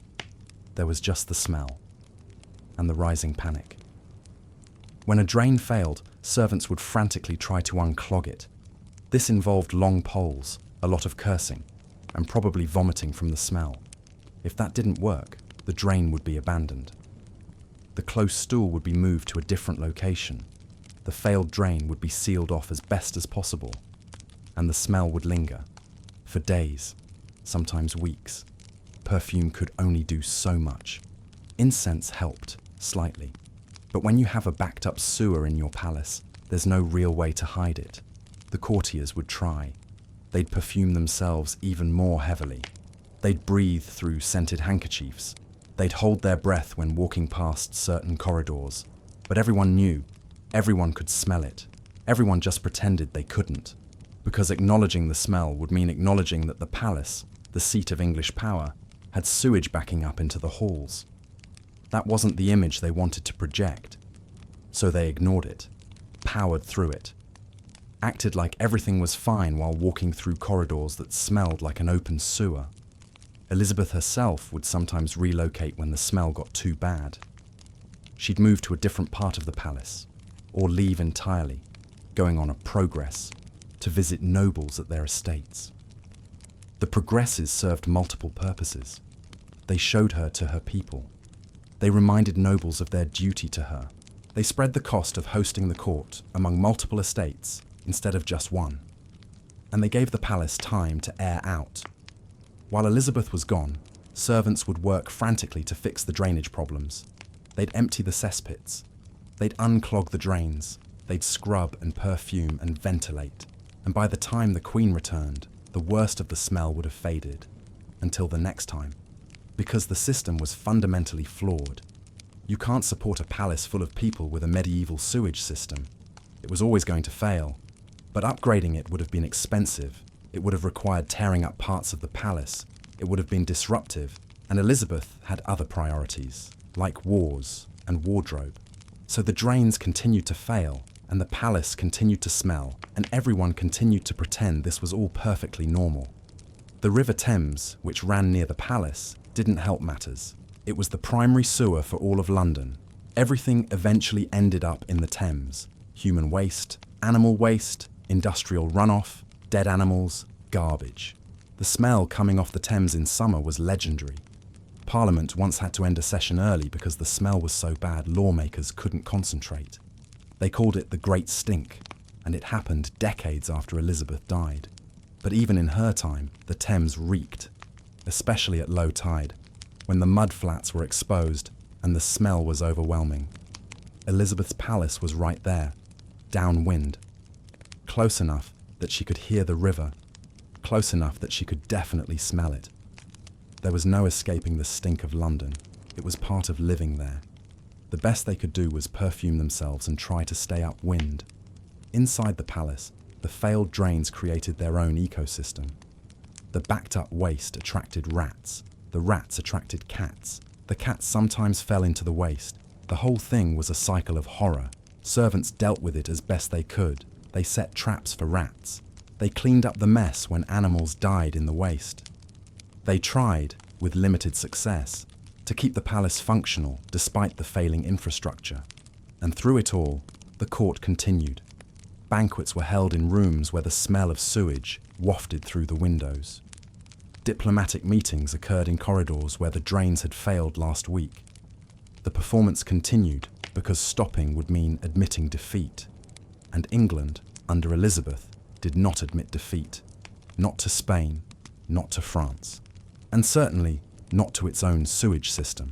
There was just the smell and the rising panic. When a drain failed, servants would frantically try to unclog it. This involved long poles, a lot of cursing, and probably vomiting from the smell. If that didn't work, the drain would be abandoned. The close stool would be moved to a different location. The failed drain would be sealed off as best as possible, and the smell would linger for days, sometimes weeks. Perfume could only do so much. Incense helped, slightly. But when you have a backed-up sewer in your palace, there's no real way to hide it. The courtiers would try. They'd perfume themselves even more heavily. They'd breathe through scented handkerchiefs. They'd hold their breath when walking past certain corridors. But everyone knew. Everyone could smell it. Everyone just pretended they couldn't. Because acknowledging the smell would mean acknowledging that the palace, the seat of English power, had sewage backing up into the halls. That wasn't the image they wanted to project. So they ignored it, powered through it, acted like everything was fine while walking through corridors that smelled like an open sewer. Elizabeth herself would sometimes relocate when the smell got too bad. She'd move to a different part of the palace, or leave entirely, going on a progress, to visit nobles at their estates. The progresses served multiple purposes. They showed her to her people. They reminded nobles of their duty to her. They spread the cost of hosting the court among multiple estates instead of just one. And they gave the palace time to air out. While Elizabeth was gone, servants would work frantically to fix the drainage problems. They'd empty the cesspits. They'd unclog the drains. They'd scrub and perfume and ventilate. And by the time the Queen returned, the worst of the smell would have faded. Until the next time. Because the system was fundamentally flawed. You can't support a palace full of people with a medieval sewage system. It was always going to fail. But upgrading it would have been expensive, It would have required tearing up parts of the palace. It would have been disruptive, and Elizabeth had other priorities, like wars and wardrobe. So the drains continued to fail, and the palace continued to smell, and everyone continued to pretend this was all perfectly normal. The River Thames, which ran near the palace, didn't help matters. It was the primary sewer for all of London. Everything eventually ended up in the Thames. Human waste, animal waste, industrial runoff, dead animals, garbage. The smell coming off the Thames in summer was legendary. Parliament once had to end a session early because the smell was so bad lawmakers couldn't concentrate. They called it the Great Stink, and it happened decades after Elizabeth died. But even in her time, the Thames reeked, especially at low tide, when the mud flats were exposed and the smell was overwhelming. Elizabeth's palace was right there, downwind, close enough that she could hear the river, close enough that she could definitely smell it. There was no escaping the stink of London. It was part of living there. The best they could do was perfume themselves and try to stay upwind. Inside the palace, the failed drains created their own ecosystem. The backed-up waste attracted rats. The rats attracted cats. The cats sometimes fell into the waste. The whole thing was a cycle of horror. Servants dealt with it as best they could. They set traps for rats. They cleaned up the mess when animals died in the waste. They tried, with limited success, to keep the palace functional despite the failing infrastructure. And through it all, the court continued. Banquets were held in rooms where the smell of sewage wafted through the windows. Diplomatic meetings occurred in corridors where the drains had failed last week. The performance continued because stopping would mean admitting defeat. And England, under Elizabeth, did not admit defeat. Not to Spain, not to France, and certainly not to its own sewage system.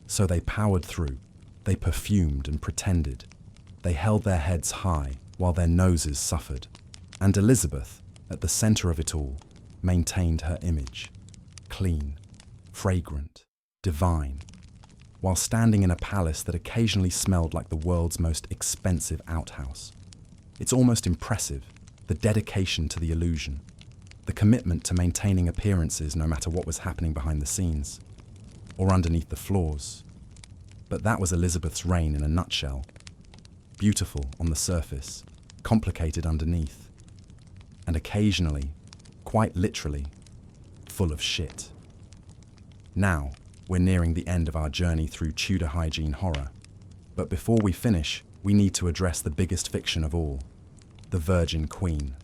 So they powered through. They perfumed and pretended. They held their heads high while their noses suffered. And Elizabeth, at the center of it all, maintained her image. Clean, fragrant, divine, while standing in a palace that occasionally smelled like the world's most expensive outhouse. It's almost impressive, the dedication to the illusion, the commitment to maintaining appearances no matter what was happening behind the scenes, or underneath the floors. But that was Elizabeth's reign in a nutshell. Beautiful on the surface, complicated underneath, and occasionally, quite literally, full of shit. Now, we're nearing the end of our journey through Tudor hygiene horror. But before we finish, we need to address the biggest fiction of all, the Virgin Queen.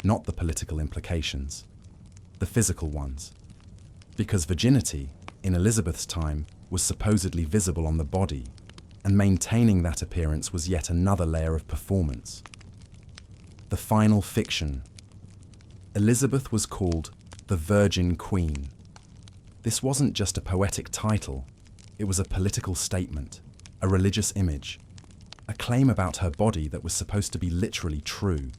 Not the political implications, the physical ones. Because virginity, in Elizabeth's time, was supposedly visible on the body, and maintaining that appearance was yet another layer of performance. The final fiction. Elizabeth was called the Virgin Queen. This wasn't just a poetic title, it was a political statement, a religious image, a claim about her body that was supposed to be literally true,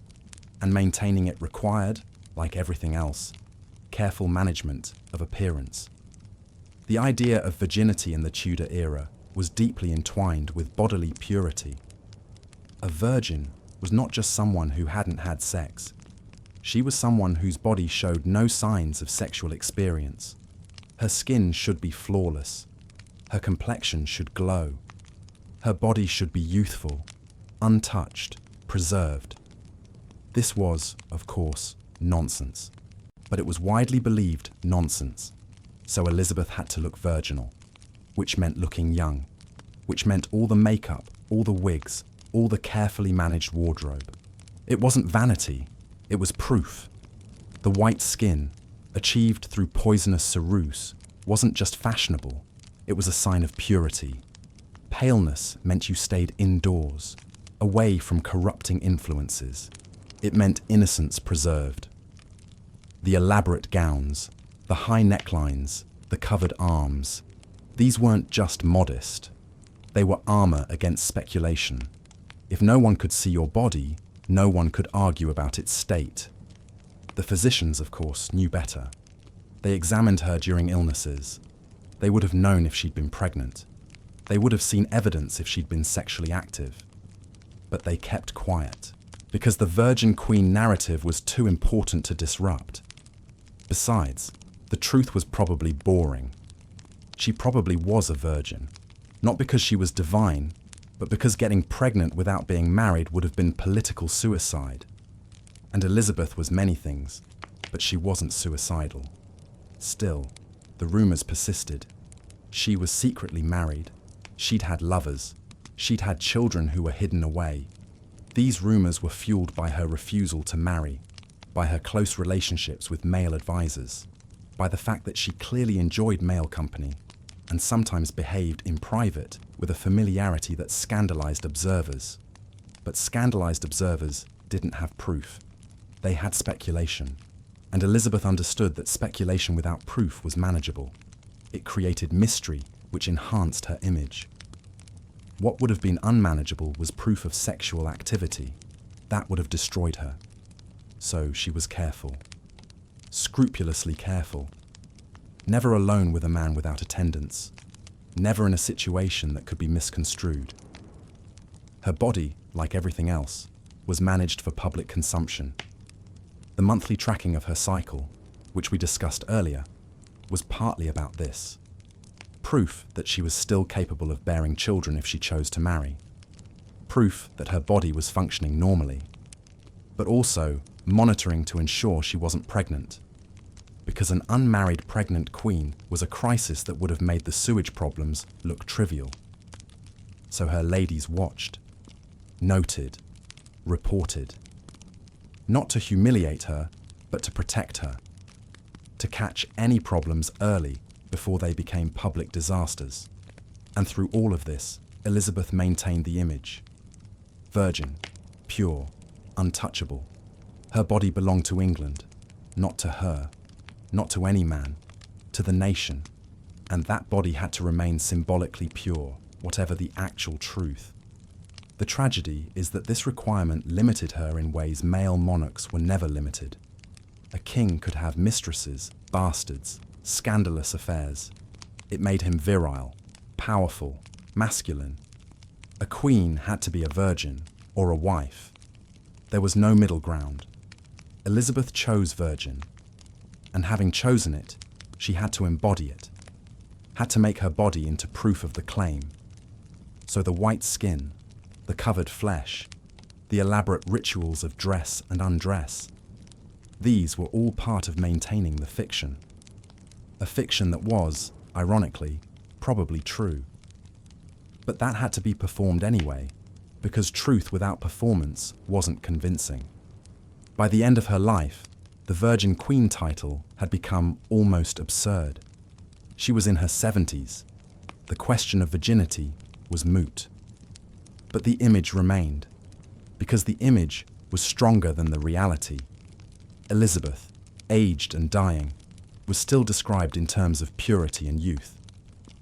and maintaining it required, like everything else, careful management of appearance. The idea of virginity in the Tudor era was deeply entwined with bodily purity. A virgin was not just someone who hadn't had sex. She was someone whose body showed no signs of sexual experience. Her skin should be flawless. Her complexion should glow. Her body should be youthful, untouched, preserved. This was, of course, nonsense. But it was widely believed nonsense. So Elizabeth had to look virginal, which meant looking young, which meant all the makeup, all the wigs, all the carefully managed wardrobe. It wasn't vanity, it was proof. The white skin, achieved through poisonous ceruse, wasn't just fashionable, it was a sign of purity. Paleness meant you stayed indoors, away from corrupting influences. It meant innocence preserved. The elaborate gowns, the high necklines, the covered arms, these weren't just modest. They were armor against speculation. If no one could see your body, no one could argue about its state. The physicians, of course, knew better. They examined her during illnesses. They would have known if she'd been pregnant. They would have seen evidence if she'd been sexually active. But they kept quiet. because the Virgin Queen narrative was too important to disrupt. Besides, the truth was probably boring. She probably was a virgin, not because she was divine, but because getting pregnant without being married would have been political suicide. And Elizabeth was many things, but she wasn't suicidal. Still, the rumors persisted. She was secretly married. She'd had lovers. She'd had children who were hidden away. These rumors were fueled by her refusal to marry, by her close relationships with male advisors, by the fact that she clearly enjoyed male company and sometimes behaved in private with a familiarity that scandalized observers. But scandalized observers didn't have proof. They had speculation, and Elizabeth understood that speculation without proof was manageable. It created mystery, which enhanced her image. What would have been unmanageable was proof of sexual activity. That would have destroyed her. So she was careful. Scrupulously careful. Never alone with a man without attendance. Never in a situation that could be misconstrued. Her body, like everything else, was managed for public consumption. The monthly tracking of her cycle, which we discussed earlier, was partly about this. Proof that she was still capable of bearing children if she chose to marry. Proof that her body was functioning normally. But also monitoring to ensure she wasn't pregnant. Because an unmarried pregnant queen was a crisis that would have made the sewage problems look trivial. So her ladies watched, noted, reported. Not to humiliate her, but to protect her. To catch any problems early before they became public disasters. And through all of this, Elizabeth maintained the image. Virgin, pure, untouchable. Her body belonged to England, not to her, not to any man, to the nation. And that body had to remain symbolically pure, whatever the actual truth. The tragedy is that this requirement limited her in ways male monarchs were never limited. A king could have mistresses, bastards, scandalous affairs. It made him virile, powerful, masculine. A queen had to be a virgin or a wife. There was no middle ground. Elizabeth chose virgin, and having chosen it, she had to embody it, had to make her body into proof of the claim. So the white skin, the covered flesh, the elaborate rituals of dress and undress, these were all part of maintaining the fiction. A fiction that was, ironically, probably true. But that had to be performed anyway, because truth without performance wasn't convincing. By the end of her life, the Virgin Queen title had become almost absurd. She was in her 70s. The question of virginity was moot. But the image remained, because the image was stronger than the reality. Elizabeth, aged and dying, was still described in terms of purity and youth,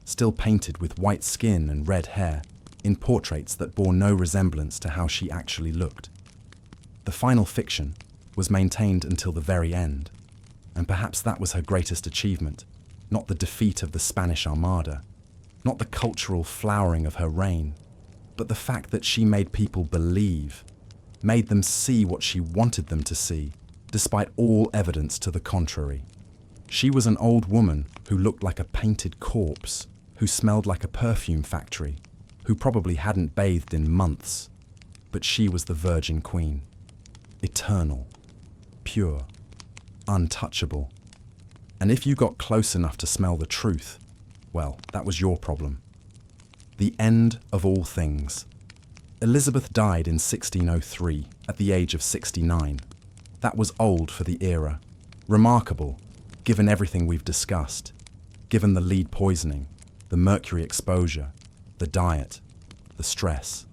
still painted with white skin and red hair in portraits that bore no resemblance to how she actually looked. The final fiction was maintained until the very end, and perhaps that was her greatest achievement, not the defeat of the Spanish Armada, not the cultural flowering of her reign, but the fact that she made people believe, made them see what she wanted them to see, despite all evidence to the contrary. She was an old woman who looked like a painted corpse, who smelled like a perfume factory, who probably hadn't bathed in months. But she was the Virgin Queen. Eternal, pure, untouchable. And if you got close enough to smell the truth, well, that was your problem. The end of all things. Elizabeth died in 1603 at the age of 69. That was old for the era. Remarkable, given everything we've discussed, given the lead poisoning, the mercury exposure, the diet, the stress,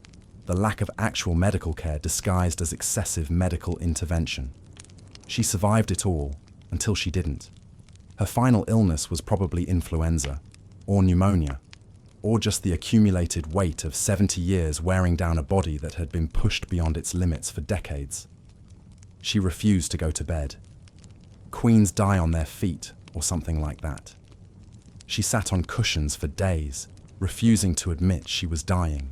the lack of actual medical care disguised as excessive medical intervention. She survived it all until she didn't. Her final illness was probably influenza, or pneumonia, or just the accumulated weight of 70 years wearing down a body that had been pushed beyond its limits for decades. She refused to go to bed. Queens die on their feet, or something like that. She sat on cushions for days, refusing to admit she was dying,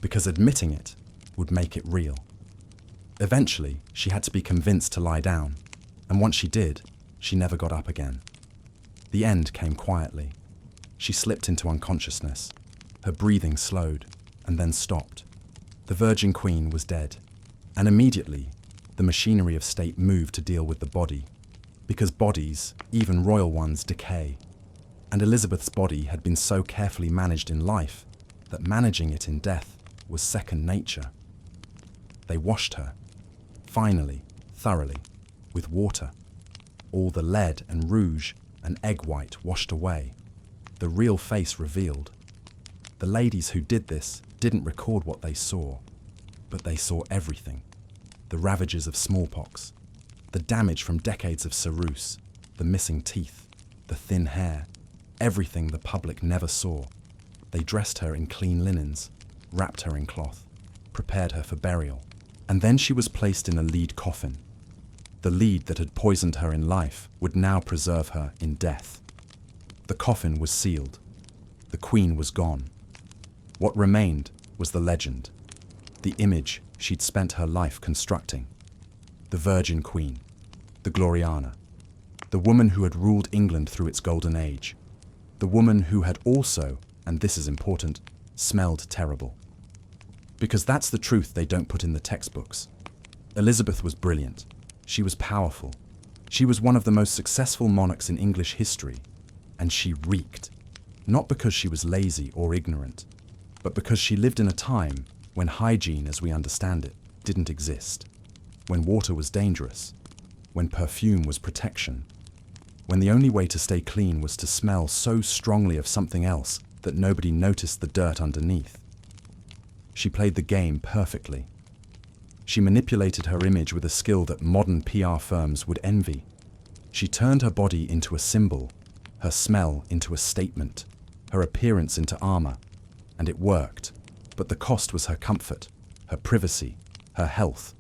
because admitting it would make it real. Eventually, she had to be convinced to lie down, and once she did, she never got up again. The end came quietly. She slipped into unconsciousness. Her breathing slowed, and then stopped. The Virgin Queen was dead, and immediately, the machinery of state moved to deal with the body, because bodies, even royal ones, decay. And Elizabeth's body had been so carefully managed in life that managing it in death was second nature. They washed her, finally, thoroughly, with water. All the lead and rouge and egg white washed away, the real face revealed. The ladies who did this didn't record what they saw, but they saw everything. The ravages of smallpox, the damage from decades of cirrhosis, the missing teeth, the thin hair, everything the public never saw. They dressed her in clean linens, wrapped her in cloth, prepared her for burial, and then she was placed in a lead coffin. The lead that had poisoned her in life would now preserve her in death. The coffin was sealed. The Queen was gone. What remained was the legend, the image she'd spent her life constructing. The Virgin Queen, the Gloriana, the woman who had ruled England through its golden age, the woman who had also, and this is important, smelled terrible. Because that's the truth they don't put in the textbooks. Elizabeth was brilliant. She was powerful. She was one of the most successful monarchs in English history, and she reeked. Not because she was lazy or ignorant, but because she lived in a time when hygiene, as we understand it, didn't exist, when water was dangerous, when perfume was protection, when the only way to stay clean was to smell so strongly of something else that nobody noticed the dirt underneath. She played the game perfectly. She manipulated her image with a skill that modern PR firms would envy. She turned her body into a symbol, her smell into a statement, her appearance into armor, and it worked. But the cost was her comfort, her privacy, her health,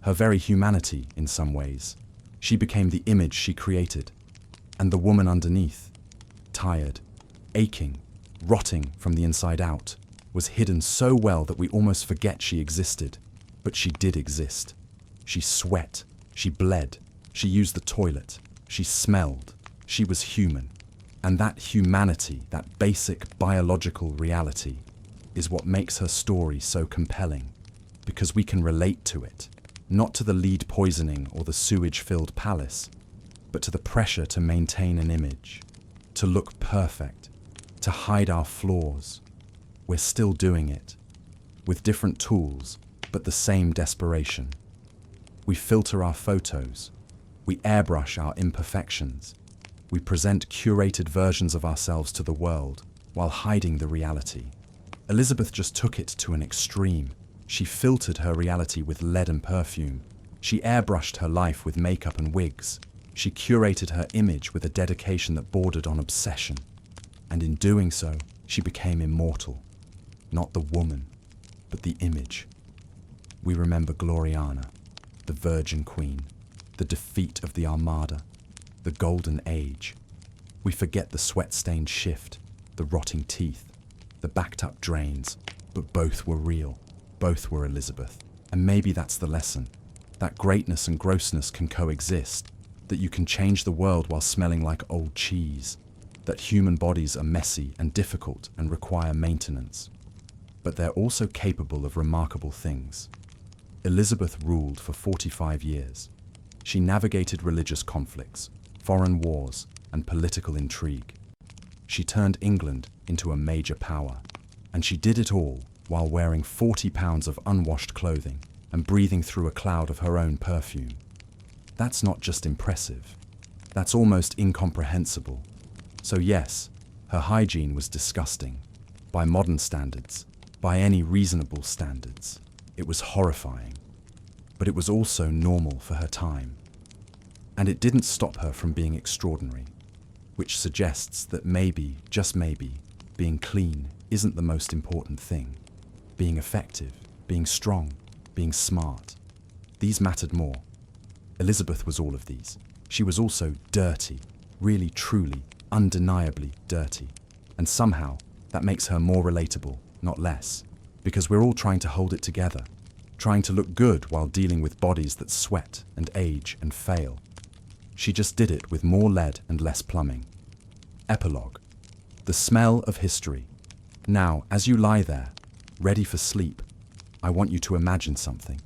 her very humanity in some ways. She became the image she created. And the woman underneath, tired, aching, rotting from the inside out, was hidden so well that we almost forget she existed. But she did exist. She sweat, she bled, she used the toilet, she smelled, she was human. And that humanity, that basic biological reality, is what makes her story so compelling, because we can relate to it, not to the lead poisoning or the sewage-filled palace, but to the pressure to maintain an image, to look perfect, to hide our flaws. We're still doing it, with different tools, but the same desperation. We filter our photos, we airbrush our imperfections, we present curated versions of ourselves to the world while hiding the reality. Elizabeth just took it to an extreme. She filtered her reality with lead and perfume. She airbrushed her life with makeup and wigs. She curated her image with a dedication that bordered on obsession. And in doing so, she became immortal. Not the woman, but the image. We remember Gloriana, the Virgin Queen, the defeat of the Armada, the Golden Age. We forget the sweat-stained shift, the rotting teeth, the backed-up drains, but both were real. Both were Elizabeth. And maybe that's the lesson, that greatness and grossness can coexist, that you can change the world while smelling like old cheese, that human bodies are messy and difficult and require maintenance. But they're also capable of remarkable things. Elizabeth ruled for 45 years. She navigated religious conflicts, foreign wars, and political intrigue. She turned England into a major power, and she did it all while wearing 40 pounds of unwashed clothing and breathing through a cloud of her own perfume. That's not just impressive, that's almost incomprehensible. So yes, her hygiene was disgusting, by modern standards, by any reasonable standards. It was horrifying, but it was also normal for her time. And it didn't stop her from being extraordinary, which suggests that maybe, just maybe, being clean isn't the most important thing. Being effective, being strong, being smart. These mattered more. Elizabeth was all of these. She was also dirty, really, truly, undeniably dirty. And somehow, that makes her more relatable, not less, because we're all trying to hold it together. trying to look good while dealing with bodies that sweat and age and fail. She just did it with more lead and less plumbing. Epilogue. The smell of history. Now, as you lie there, ready for sleep, I want you to imagine something.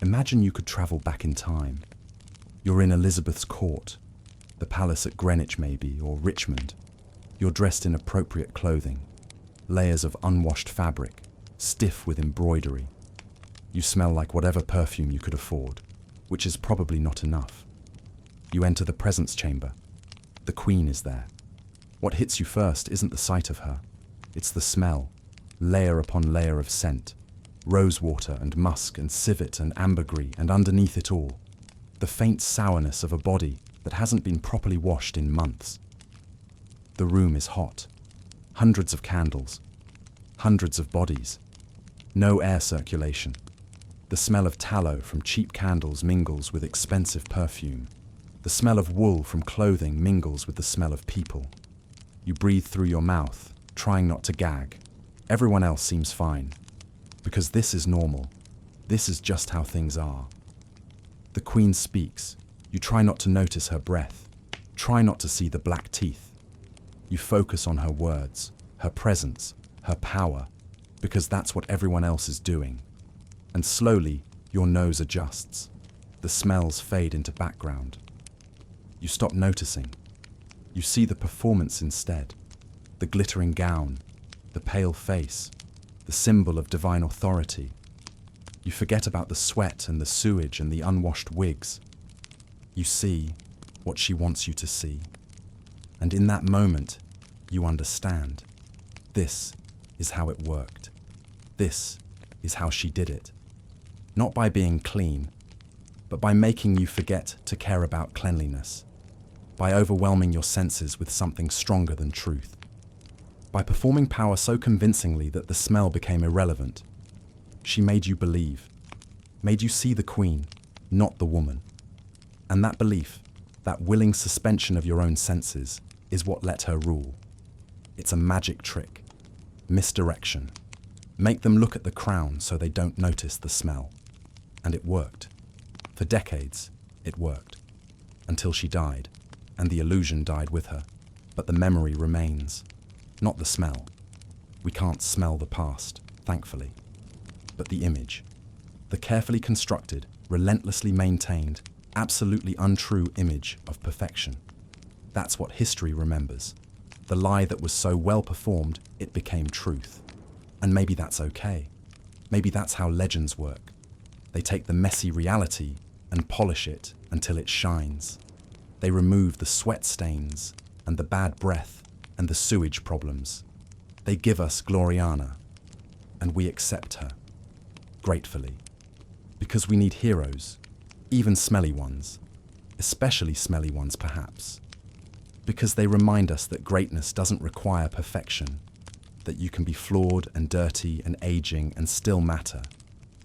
Imagine you could travel back in time. You're in Elizabeth's court, the palace at Greenwich maybe, or Richmond. You're dressed in appropriate clothing, layers of unwashed fabric, stiff with embroidery. You smell like whatever perfume you could afford, which is probably not enough. You enter the presence chamber. The Queen is there. What hits you first isn't the sight of her. It's the smell, layer upon layer of scent, rosewater and musk and civet and ambergris, and underneath it all, the faint sourness of a body that hasn't been properly washed in months. The room is hot. Hundreds of candles. Hundreds of bodies. No air circulation. The smell of tallow from cheap candles mingles with expensive perfume. The smell of wool from clothing mingles with the smell of people. You breathe through your mouth, trying not to gag. Everyone else seems fine. Because this is normal. This is just how things are. The Queen speaks. You try not to notice her breath. Try not to see the black teeth. You focus on her words, her presence, her power, because that's what everyone else is doing. And slowly, your nose adjusts. The smells fade into background. You stop noticing. You see the performance instead. The glittering gown, the pale face, the symbol of divine authority. You forget about the sweat and the sewage and the unwashed wigs. You see what she wants you to see. And in that moment, you understand. This is how it worked. This is how she did it. Not by being clean, but by making you forget to care about cleanliness. By overwhelming your senses with something stronger than truth. By performing power so convincingly that the smell became irrelevant. She made you believe. Made you see the Queen, not the woman. And that belief, that willing suspension of your own senses, is what let her rule. It's a magic trick. Misdirection. Make them look at the crown so they don't notice the smell. And it worked. For decades, it worked. Until she died, and the illusion died with her. But the memory remains. Not the smell. We can't smell the past, thankfully. But the image. The carefully constructed, relentlessly maintained, absolutely untrue image of perfection. That's what history remembers. The lie that was so well performed, it became truth. And maybe that's okay. Maybe that's how legends work. They take the messy reality and polish it until it shines. They remove the sweat stains and the bad breath and the sewage problems. They give us Gloriana, and we accept her, gratefully. Because we need heroes, even smelly ones, especially smelly ones perhaps. Because they remind us that greatness doesn't require perfection, that you can be flawed and dirty and aging and still matter,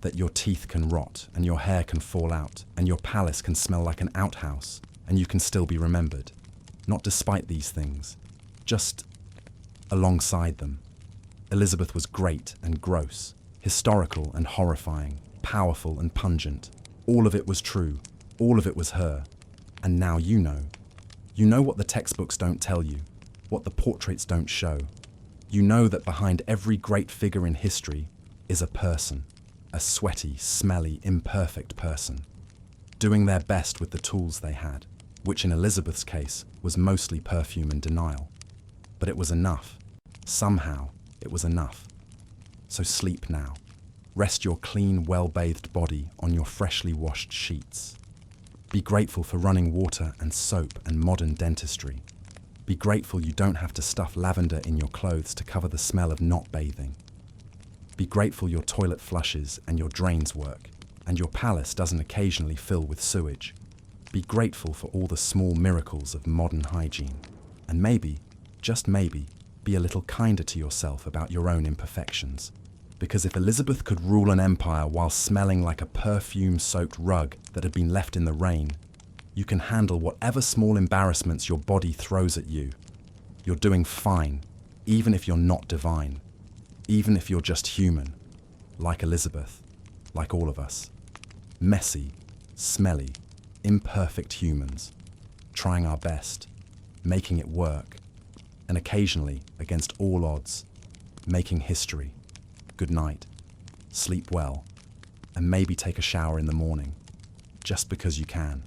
that your teeth can rot and your hair can fall out and your palace can smell like an outhouse and you can still be remembered, not despite these things, just alongside them. Elizabeth was great and gross, historical and horrifying, powerful and pungent. All of it was true, all of it was her, and now you know. You know what the textbooks don't tell you, what the portraits don't show. You know that behind every great figure in history is a person, a sweaty, smelly, imperfect person, doing their best with the tools they had, which in Elizabeth's case was mostly perfume and denial. But it was enough. Somehow, it was enough. So sleep now. Rest your clean, well-bathed body on your freshly washed sheets. Be grateful for running water and soap and modern dentistry. Be grateful you don't have to stuff lavender in your clothes to cover the smell of not bathing. Be grateful your toilet flushes and your drains work, and your palace doesn't occasionally fill with sewage. Be grateful for all the small miracles of modern hygiene. And maybe, just maybe, be a little kinder to yourself about your own imperfections. Because if Elizabeth could rule an empire while smelling like a perfume-soaked rug that had been left in the rain, you can handle whatever small embarrassments your body throws at you. You're doing fine, even if you're not divine. Even if you're just human, like Elizabeth. like all of us. Messy, smelly, imperfect humans, trying our best, making it work, and occasionally, against all odds, making history. Good night, sleep well, and maybe take a shower in the morning, just because you can.